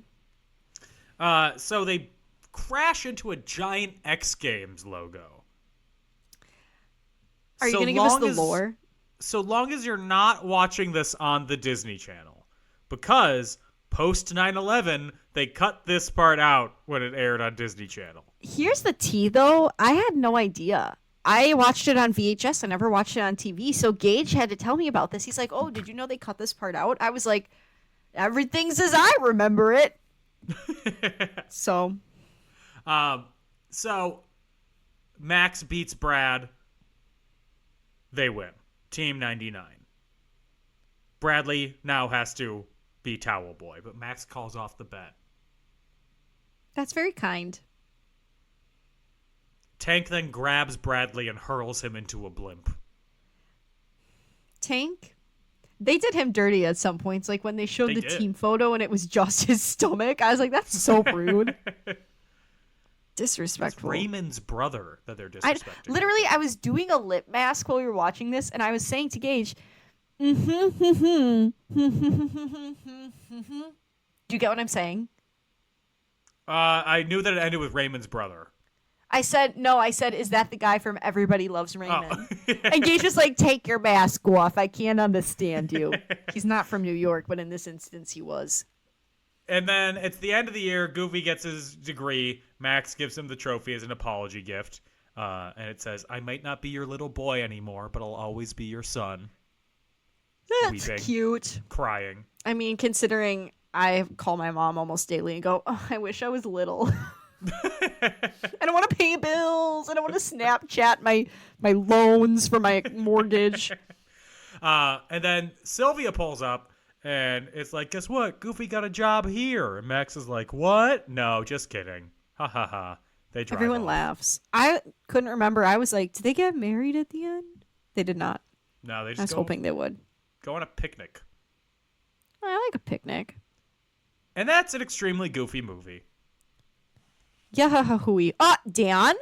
Speaker 6: So they crash into a giant X Games logo.
Speaker 7: Are you going to give us the lore?
Speaker 6: So long as you're not watching this on the Disney Channel. Because post 9/11, they cut this part out when it aired on Disney Channel.
Speaker 7: Here's the tea, though. I had no idea. I watched it on VHS. I never watched it on TV. So Gage had to tell me about this. He's like, oh, did you know they cut this part out? I was like, everything's as I remember it. So
Speaker 6: Max beats Brad. They win. Team 99. Bradley now has to be Towel Boy, but Max calls off the bet.
Speaker 7: That's very kind.
Speaker 6: Tank then grabs Bradley and hurls him into a blimp.
Speaker 7: Tank? They did him dirty at some points, like when they showed the
Speaker 6: did.
Speaker 7: team photo and it was just his stomach. I was like, that's so rude.
Speaker 6: It's
Speaker 7: Disrespectful.
Speaker 6: Raymond's brother that they're disrespecting.
Speaker 7: Literally, I was doing a lip mask while we were watching this, and I was saying to Gage, do you get what I'm saying?
Speaker 6: I knew that it ended with Raymond's brother.
Speaker 7: I said, is that the guy from Everybody Loves Raymond?
Speaker 6: Oh.
Speaker 7: And Gage was like, take your mask off. I can't understand you. He's not from New York, but in this instance, he was.
Speaker 6: And then it's the end of the year. Goofy gets his degree. Max gives him the trophy as an apology gift. And it says, I might not be your little boy anymore, but I'll always be your son.
Speaker 7: That's
Speaker 6: Weeping.
Speaker 7: cute.
Speaker 6: Crying.
Speaker 7: I mean, considering I call my mom almost daily and go, oh, I wish I was little. I don't want to pay bills. I don't want to Snapchat my loans for my mortgage.
Speaker 6: And then Sylvia pulls up, and it's like, guess what? Goofy got a job here. And Max is like, what? No, just kidding. Ha ha ha. They drive
Speaker 7: Everyone
Speaker 6: off.
Speaker 7: laughs. I couldn't remember. I was like, did they get married at the end? They did not.
Speaker 6: No, they
Speaker 7: I
Speaker 6: just
Speaker 7: was hoping they would.
Speaker 6: go on a picnic.
Speaker 7: I like a picnic.
Speaker 6: And that's an extremely goofy movie.
Speaker 7: Yahoo! Dan.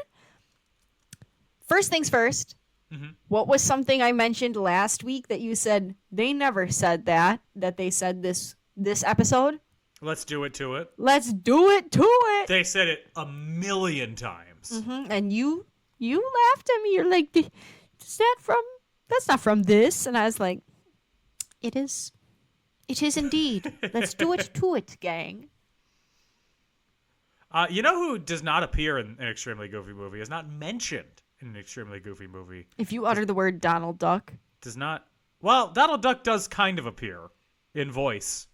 Speaker 7: First things first.
Speaker 6: Mm-hmm.
Speaker 7: What was something I mentioned last week that you said they never said that they said this episode?
Speaker 6: Let's do it to it.
Speaker 7: Let's do it to it.
Speaker 6: They said it a million times.
Speaker 7: Mm-hmm. And you laughed at me. You're like, that's not from this. And I was like, it is. It is indeed. Let's do it to it, gang.
Speaker 6: You know who does not appear in an extremely goofy movie, is not mentioned in an extremely goofy movie?
Speaker 7: If you utter the word Donald Duck.
Speaker 6: Does not. Well, Donald Duck does kind of appear in voice.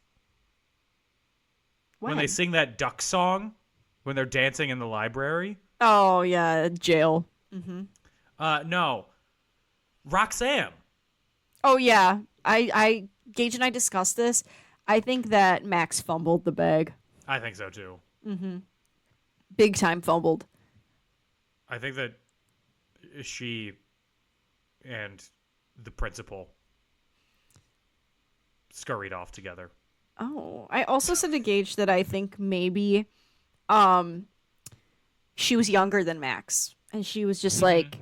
Speaker 6: When they sing that duck song, when they're dancing in the library.
Speaker 7: Oh, yeah, jail. Mm-hmm.
Speaker 6: No. Roxanne.
Speaker 7: Oh, yeah. Gage and I discussed this. I think that Max fumbled the bag.
Speaker 6: I think so, too.
Speaker 7: Mm-hmm. Big time fumbled.
Speaker 6: I think that she and the principal scurried off together.
Speaker 7: Oh, I also said to Gage that I think maybe she was younger than Max. And she was just like,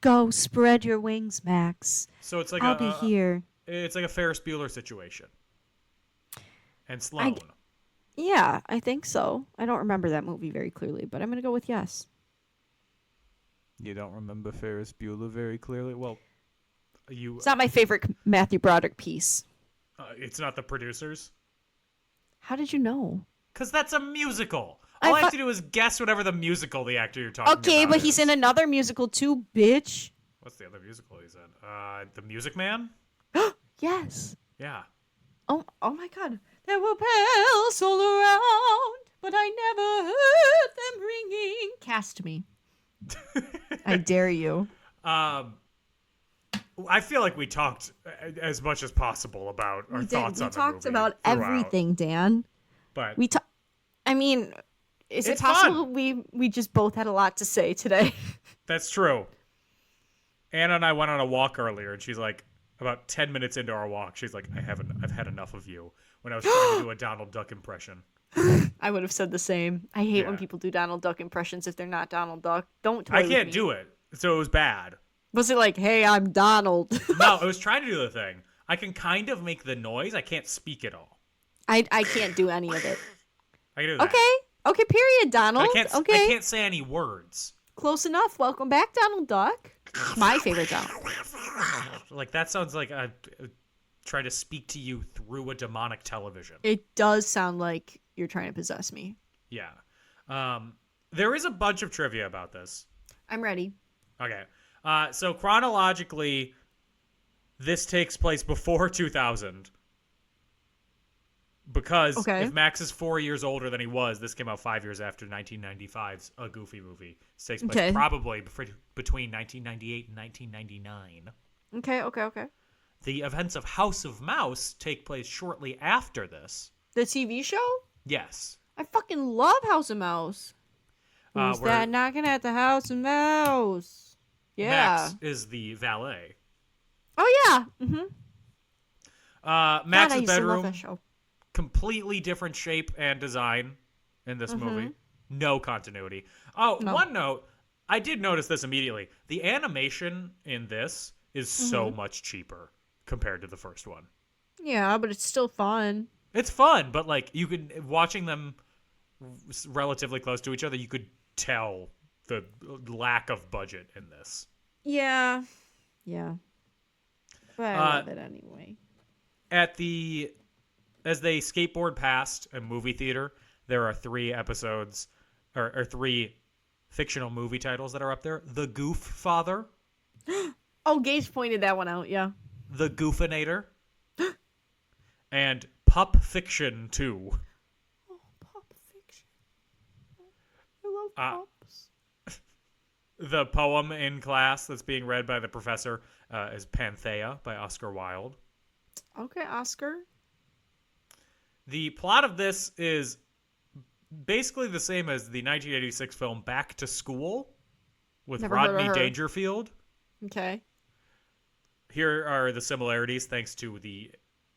Speaker 7: go spread your wings, Max.
Speaker 6: So it's like
Speaker 7: I'll be here.
Speaker 6: It's like a Ferris Bueller situation. And Sloane.
Speaker 7: Yeah, I think so. I don't remember that movie very clearly, but I'm going to go with yes.
Speaker 6: You don't remember Ferris Bueller very clearly? Well,
Speaker 7: It's not my favorite Matthew Broderick piece.
Speaker 6: It's not The Producers?
Speaker 7: How did you know?
Speaker 6: Because that's a musical. All I have to do is guess whatever the musical the actor you're talking about
Speaker 7: Okay, but he's
Speaker 6: is.
Speaker 7: in another musical too, bitch.
Speaker 6: What's the other musical he's in? The Music Man?
Speaker 7: Yes.
Speaker 6: Yeah.
Speaker 7: Oh my God. There were bells all around, but I never heard them ringing. Cast me. I dare you.
Speaker 6: I feel like we talked as much as possible about our thoughts on the movie.
Speaker 7: We talked about
Speaker 6: throughout.
Speaker 7: everything, Dan.
Speaker 6: But
Speaker 7: I mean, is it
Speaker 6: It's
Speaker 7: possible
Speaker 6: fun.
Speaker 7: we just both had a lot to say today?
Speaker 6: that's true. Anna and I went on a walk earlier, and she's like, about 10 minutes into our walk, she's like, I've had enough of you. When I was trying to do a Donald Duck impression.
Speaker 7: I would have said the same. I hate when
Speaker 6: Yeah.
Speaker 7: people do Donald Duck impressions if they're not Donald Duck. Don't toy
Speaker 6: I
Speaker 7: with
Speaker 6: can't
Speaker 7: me.
Speaker 6: do it, so it was bad.
Speaker 7: Was it like, hey, I'm Donald?
Speaker 6: No, I was trying to do the thing. I can kind of make the noise. I can't speak at all.
Speaker 7: I can't do any of it.
Speaker 6: I can do that.
Speaker 7: Okay, period, Donald.
Speaker 6: But I can't say any words.
Speaker 7: Close enough. Welcome back, Donald Duck. My favorite Donald.
Speaker 6: Like, that sounds like I try to speak to you through a demonic television.
Speaker 7: It does sound like you're trying to possess me.
Speaker 6: Yeah. There is a bunch of trivia about this.
Speaker 7: I'm ready.
Speaker 6: Okay. So chronologically, this takes place before 2000. Because if Max is 4 years older than he was, this came out 5 years after 1995's A Goofy Movie. This takes place probably between 1998 and 1999.
Speaker 7: Okay.
Speaker 6: The events of House of Mouse take place shortly after this.
Speaker 7: The TV show?
Speaker 6: Yes.
Speaker 7: I fucking love House of Mouse. Who's
Speaker 6: where
Speaker 7: that knocking at the House of Mouse? Yeah.
Speaker 6: Max is the valet.
Speaker 7: Oh yeah.
Speaker 6: Max's
Speaker 7: I used to love
Speaker 6: bedroom,
Speaker 7: that show.
Speaker 6: completely different shape and design in this movie. No continuity. Oh,
Speaker 7: No.
Speaker 6: one note. I did notice this immediately. The animation in this is so much cheaper compared to the first one.
Speaker 7: Yeah, but it's still fun.
Speaker 6: It's fun, but like you could watching them relatively close to each other, you could tell the lack of budget in this.
Speaker 7: Yeah. But I love it anyway.
Speaker 6: As they skateboard past a movie theater, there are 3 episodes or 3 fictional movie titles that are up there. The Goof Father.
Speaker 7: Oh, Gage pointed that one out, yeah.
Speaker 6: The Goofinator. And Pup Fiction 2.
Speaker 7: Oh, Pop Fiction. I love pups.
Speaker 6: The poem in class that's being read by the professor is Panthea by Oscar Wilde.
Speaker 7: Okay, Oscar.
Speaker 6: The plot of this is basically the same as the 1986 film Back to School with
Speaker 7: Never heard of
Speaker 6: Rodney
Speaker 7: her.
Speaker 6: Dangerfield.
Speaker 7: Okay.
Speaker 6: Here are the similarities thanks to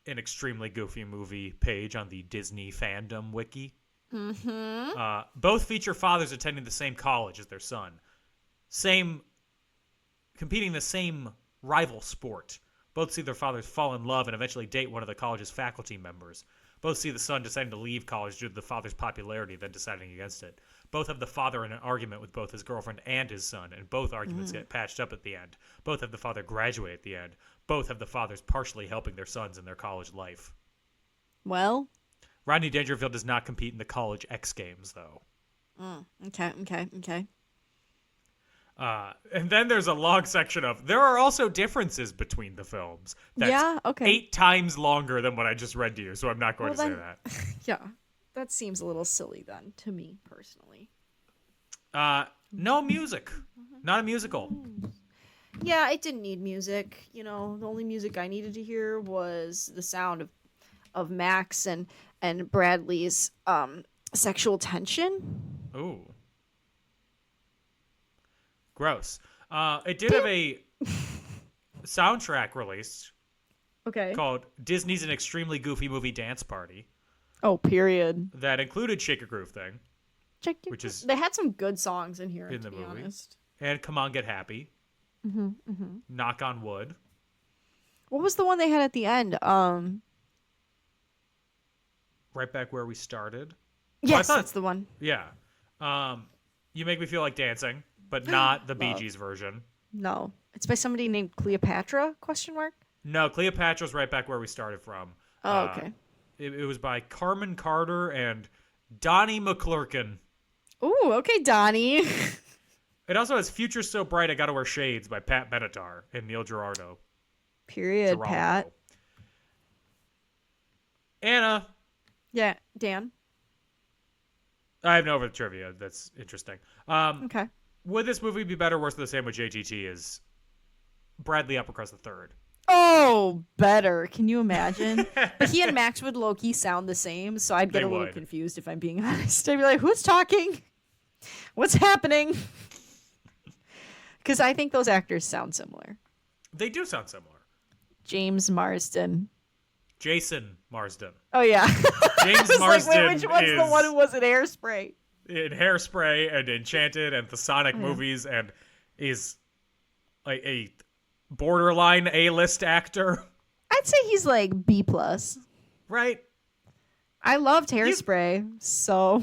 Speaker 6: an extremely goofy movie page on the Disney fandom wiki. Both feature fathers attending the same college as their son. Competing the same rival sport. Both see their fathers fall in love and eventually date one of the college's faculty members. Both see the son deciding to leave college due to the father's popularity, then deciding against it. Both have the father in an argument with both his girlfriend and his son, and both arguments get patched up at the end. Both have the father graduate at the end. Both have the fathers partially helping their sons in their college life.
Speaker 7: Well.
Speaker 6: Rodney Dangerfield does not compete in the college X Games, though.
Speaker 7: Okay.
Speaker 6: And then there's a long section of, there are also differences between the films. That's
Speaker 7: Yeah, okay.
Speaker 6: 8 times longer than what I just read to you, so I'm not going to say
Speaker 7: then-
Speaker 6: that.
Speaker 7: Yeah. That seems a little silly then, to me, personally.
Speaker 6: No music. Not a musical.
Speaker 7: Yeah, it didn't need music. You know, the only music I needed to hear was the sound of Max and Bradley's sexual tension.
Speaker 6: Ooh. Gross. It did have a soundtrack released
Speaker 7: Okay.
Speaker 6: called Disney's An Extremely Goofy Movie Dance Party
Speaker 7: Oh, period.
Speaker 6: that included Shake a Groove Thing
Speaker 7: Check your
Speaker 6: Which is-
Speaker 7: They had some good songs in here,
Speaker 6: in
Speaker 7: to
Speaker 6: the
Speaker 7: be
Speaker 6: movie.
Speaker 7: honest.
Speaker 6: and Come On Get Happy. Knock on Wood.
Speaker 7: What was the one they had at the end?
Speaker 6: Right back where we started.
Speaker 7: Yes,
Speaker 6: thought-
Speaker 7: that's the one.
Speaker 6: Yeah. You Make Me Feel Like Dancing, but not the Bee
Speaker 7: Love.
Speaker 6: Gees version.
Speaker 7: No, it's by somebody named Cleopatra? Question mark.
Speaker 6: No, Cleopatra's Right Back Where We Started From.
Speaker 7: Oh, okay.
Speaker 6: It was by Carmen Carter and Donnie McClurkin.
Speaker 7: Ooh, okay, Donnie.
Speaker 6: It also has Future So Bright I Gotta Wear Shades by Pat Benatar and Neil Giraldo.
Speaker 7: Period,
Speaker 6: Giraldo.
Speaker 7: Pat.
Speaker 6: Anna,
Speaker 7: Yeah, Dan.
Speaker 6: I have no other trivia. That's interesting.
Speaker 7: Okay.
Speaker 6: Would this movie be better or worse than the same with JGT as Bradley Uppercross III?
Speaker 7: Oh, better. Can you imagine? But he and Max would low-key sound the same, so I'd get
Speaker 6: They
Speaker 7: a little
Speaker 6: would.
Speaker 7: confused if I'm being honest. I'd be like, who's talking? What's happening? Because I think those actors sound similar.
Speaker 6: They do sound similar.
Speaker 7: James Marsden.
Speaker 6: Jason Marsden.
Speaker 7: Oh, yeah.
Speaker 6: James
Speaker 7: I was like,
Speaker 6: Marsden
Speaker 7: wait, which one's the
Speaker 6: is-
Speaker 7: one who was in Hairspray?
Speaker 6: In Hairspray and Enchanted and the Sonic movies and is like a borderline A-list actor,
Speaker 7: I'd say he's like B+.
Speaker 6: right?
Speaker 7: I loved Hairspray, so...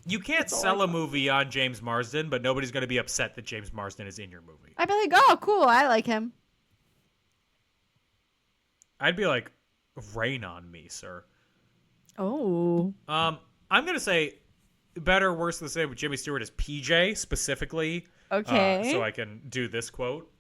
Speaker 6: You can't sell a movie on James Marsden, but nobody's going to be upset that James Marsden is in your movie.
Speaker 7: I'd be like, oh, cool, I like him.
Speaker 6: I'd be like, rain on me, sir.
Speaker 7: Oh.
Speaker 6: I'm going to say better, worse, the same with Jimmy Stewart as PJ specifically.
Speaker 7: Okay.
Speaker 6: So I can do this quote.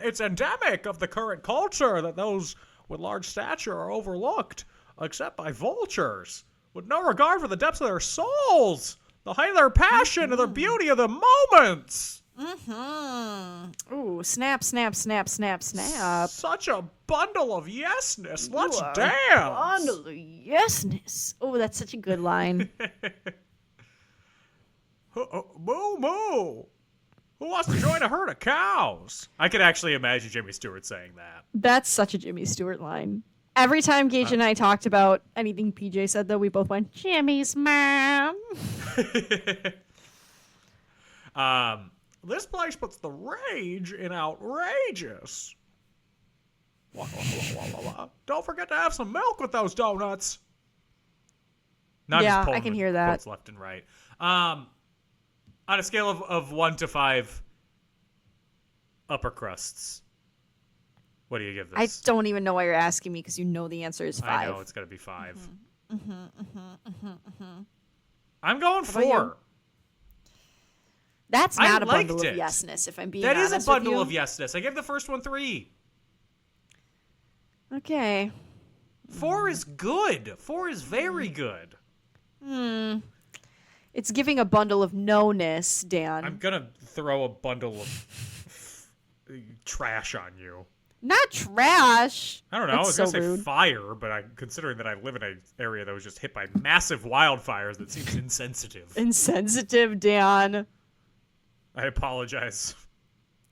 Speaker 6: It's endemic of the current culture that those with large stature are overlooked, except by vultures, with no regard for the depths of their souls, the height of their passion, or the beauty of the moments.
Speaker 7: Ooh, snap, snap, snap, snap, snap.
Speaker 6: Such a bundle of yesness. Let's
Speaker 7: You are
Speaker 6: dance.
Speaker 7: Bundle of yesness. Oh, that's such a good line.
Speaker 6: Moo moo. Who wants to join a herd of cows? I could actually imagine Jimmy Stewart saying that.
Speaker 7: That's such a Jimmy Stewart line. Every time Gage and I talked about anything PJ said, though, we both went, Jimmy's mom.
Speaker 6: This place puts the rage in outrageous. Wah, wah, wah, wah, wah, wah. Don't forget to have some milk with those donuts. Not
Speaker 7: Yeah,
Speaker 6: just pulling
Speaker 7: I can
Speaker 6: the
Speaker 7: hear that.
Speaker 6: quotes left and right. On a scale of 1 to 5 upper crusts, what do you give this?
Speaker 7: I don't even know why you're asking me because you know the answer is 5.
Speaker 6: I know it's got to be 5. I'm going
Speaker 7: about you?
Speaker 6: 4.
Speaker 7: That's
Speaker 6: I
Speaker 7: not a
Speaker 6: liked
Speaker 7: bundle
Speaker 6: it.
Speaker 7: of yesness, if I'm being
Speaker 6: That
Speaker 7: honest
Speaker 6: is a bundle
Speaker 7: with
Speaker 6: of
Speaker 7: you.
Speaker 6: yesness. I gave the first one 3.
Speaker 7: Okay.
Speaker 6: 4 is good. 4 is very good.
Speaker 7: It's giving a bundle of no-ness, Dan.
Speaker 6: I'm gonna throw a bundle of trash on you.
Speaker 7: Not trash.
Speaker 6: I don't know. I was
Speaker 7: That's
Speaker 6: gonna
Speaker 7: so
Speaker 6: say
Speaker 7: rude.
Speaker 6: fire, but considering that I live in an area that was just hit by massive wildfires, that seems insensitive.
Speaker 7: Insensitive, Dan.
Speaker 6: I apologize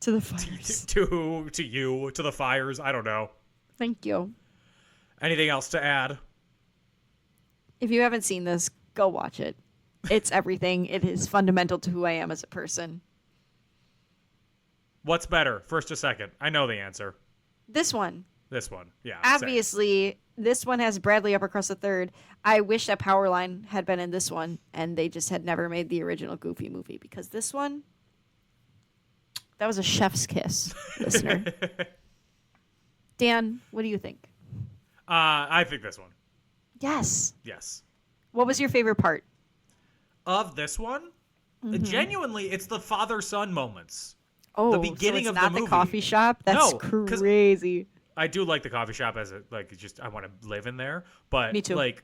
Speaker 7: To the fires.
Speaker 6: to you, to the fires. I don't know.
Speaker 7: Thank you.
Speaker 6: Anything else to add?
Speaker 7: If you haven't seen this, go watch it. It's everything. It is fundamental to who I am as a person.
Speaker 6: What's better, first or second? I know the answer.
Speaker 7: This one.
Speaker 6: This one, yeah. same.
Speaker 7: Obviously, this one has Bradley Uppercrust III. I wish that Powerline had been in this one, and they just had never made the original Goofy movie, because this one, that was a chef's kiss, listener. Dan, what do you think?
Speaker 6: I think this one.
Speaker 7: Yes.
Speaker 6: Yes.
Speaker 7: What was your favorite part?
Speaker 6: Of this one, genuinely, it's the father-son moments.
Speaker 7: Oh,
Speaker 6: The beginning
Speaker 7: so
Speaker 6: of
Speaker 7: it's
Speaker 6: the
Speaker 7: not the
Speaker 6: movie.
Speaker 7: coffee shop? That's
Speaker 6: No, 'cause-
Speaker 7: crazy.
Speaker 6: I do like the coffee shop as just I want to live in there. But
Speaker 7: Me too.
Speaker 6: like,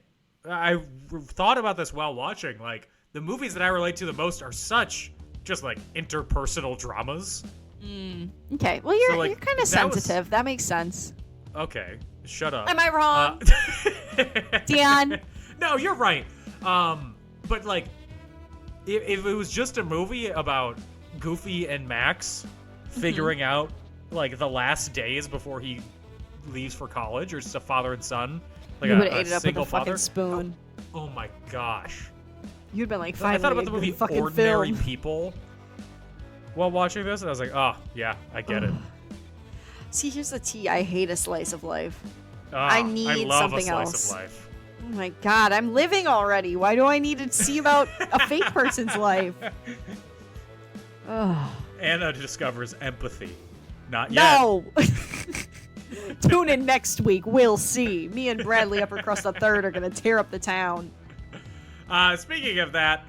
Speaker 6: I thought about this while watching. Like, the movies that I relate to the most are such just like interpersonal dramas.
Speaker 7: Okay, well, you're,
Speaker 6: So, like,
Speaker 7: you're kind of
Speaker 6: that was-
Speaker 7: sensitive. That makes sense.
Speaker 6: Okay, shut up.
Speaker 7: Am I wrong? Dan?
Speaker 6: No, you're right. But like, if it was just a movie about Goofy and Max figuring out like the last days before he leaves for college, or just a father and son, like
Speaker 7: You
Speaker 6: a,
Speaker 7: would have
Speaker 6: a
Speaker 7: ate it up with
Speaker 6: single
Speaker 7: a fucking
Speaker 6: father.
Speaker 7: spoon.
Speaker 6: Oh my gosh!
Speaker 7: You'd been like,
Speaker 6: I
Speaker 7: finally,
Speaker 6: thought about
Speaker 7: a
Speaker 6: the
Speaker 7: good
Speaker 6: movie
Speaker 7: fucking
Speaker 6: Ordinary
Speaker 7: film.
Speaker 6: People while watching this, and I was like, oh yeah, I get it.
Speaker 7: See, here's the tea. I hate a slice of life.
Speaker 6: Oh,
Speaker 7: I need
Speaker 6: I love
Speaker 7: something
Speaker 6: a slice
Speaker 7: else.
Speaker 6: of life.
Speaker 7: Oh my god, I'm living already. Why do I need to see about a fake person's life? Ugh.
Speaker 6: Anna discovers empathy. Not yet.
Speaker 7: No! Tune in next week. We'll see. Me and Bradley Uppercrust III are going to tear up the town.
Speaker 6: Speaking of that,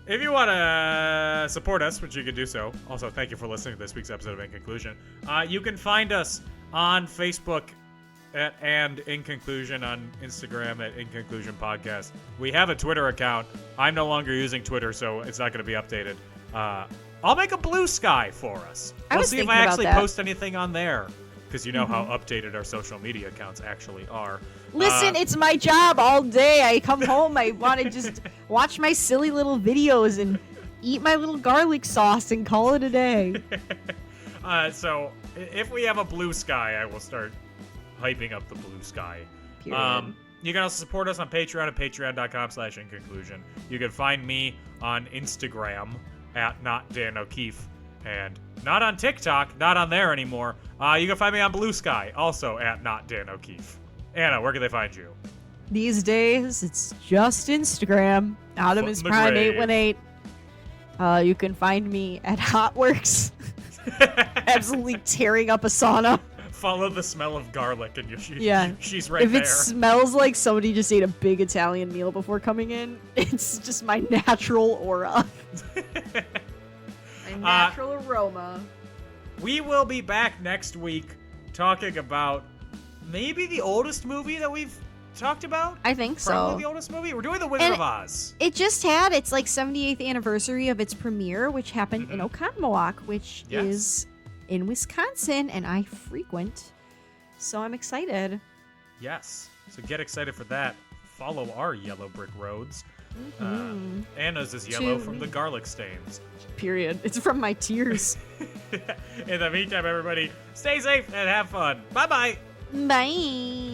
Speaker 6: if you want to support us, which you can do so, also thank you for listening to this week's episode of In Conclusion. You can find us on Facebook and In Conclusion, on Instagram at In Conclusion Podcast. We have a Twitter account. I'm no longer using Twitter, so it's not going to be updated. I'll make a Blue Sky for us.
Speaker 7: I
Speaker 6: We'll
Speaker 7: was
Speaker 6: see if
Speaker 7: thinking
Speaker 6: I
Speaker 7: about
Speaker 6: actually
Speaker 7: that.
Speaker 6: post anything on there, because you know how updated our social media accounts actually are.
Speaker 7: Listen, it's my job all day. I come home, I want to just watch my silly little videos and eat my little garlic sauce and call it a day.
Speaker 6: So if we have a Blue Sky, I will start hyping up the Blue Sky.
Speaker 7: Period.
Speaker 6: You can also support us on Patreon at patreon.com/inconclusion. You can find me on Instagram at NotDanO'Keefe, and not on TikTok, not on there anymore. You can find me on Blue Sky, also at NotDanO'Keefe. Anna, where can they find you?
Speaker 7: These days, it's just Instagram. Adam
Speaker 6: Foot
Speaker 7: is
Speaker 6: in the
Speaker 7: Prime
Speaker 6: grave.
Speaker 7: 818. You can find me at Hotworks. Absolutely tearing up a sauna.
Speaker 6: Follow the smell of garlic, and
Speaker 7: Yeah.
Speaker 6: she's right
Speaker 7: If
Speaker 6: there.
Speaker 7: it smells like somebody just ate a big Italian meal before coming in, it's just my natural aura. My natural aroma.
Speaker 6: We will be back next week talking about maybe the oldest movie that we've talked about?
Speaker 8: I think so.
Speaker 6: Probably the oldest movie. We're doing The Wizard
Speaker 8: And
Speaker 6: of Oz.
Speaker 8: It just had its like 78th anniversary of its premiere, which happened in Oconomowoc, which
Speaker 6: Yes.
Speaker 8: is in Wisconsin, and I frequent. So I'm excited.
Speaker 6: Yes. So get excited for that. Follow our yellow brick roads. Anna's is yellow from the garlic stains.
Speaker 8: Period. It's from my tears.
Speaker 6: In the meantime, everybody, stay safe and have fun. Bye-bye.
Speaker 8: Bye.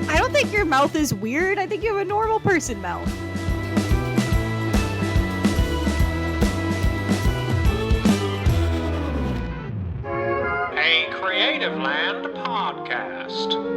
Speaker 7: I don't think your mouth is weird. I think you have a normal person mouth.
Speaker 10: A Creative Land podcast.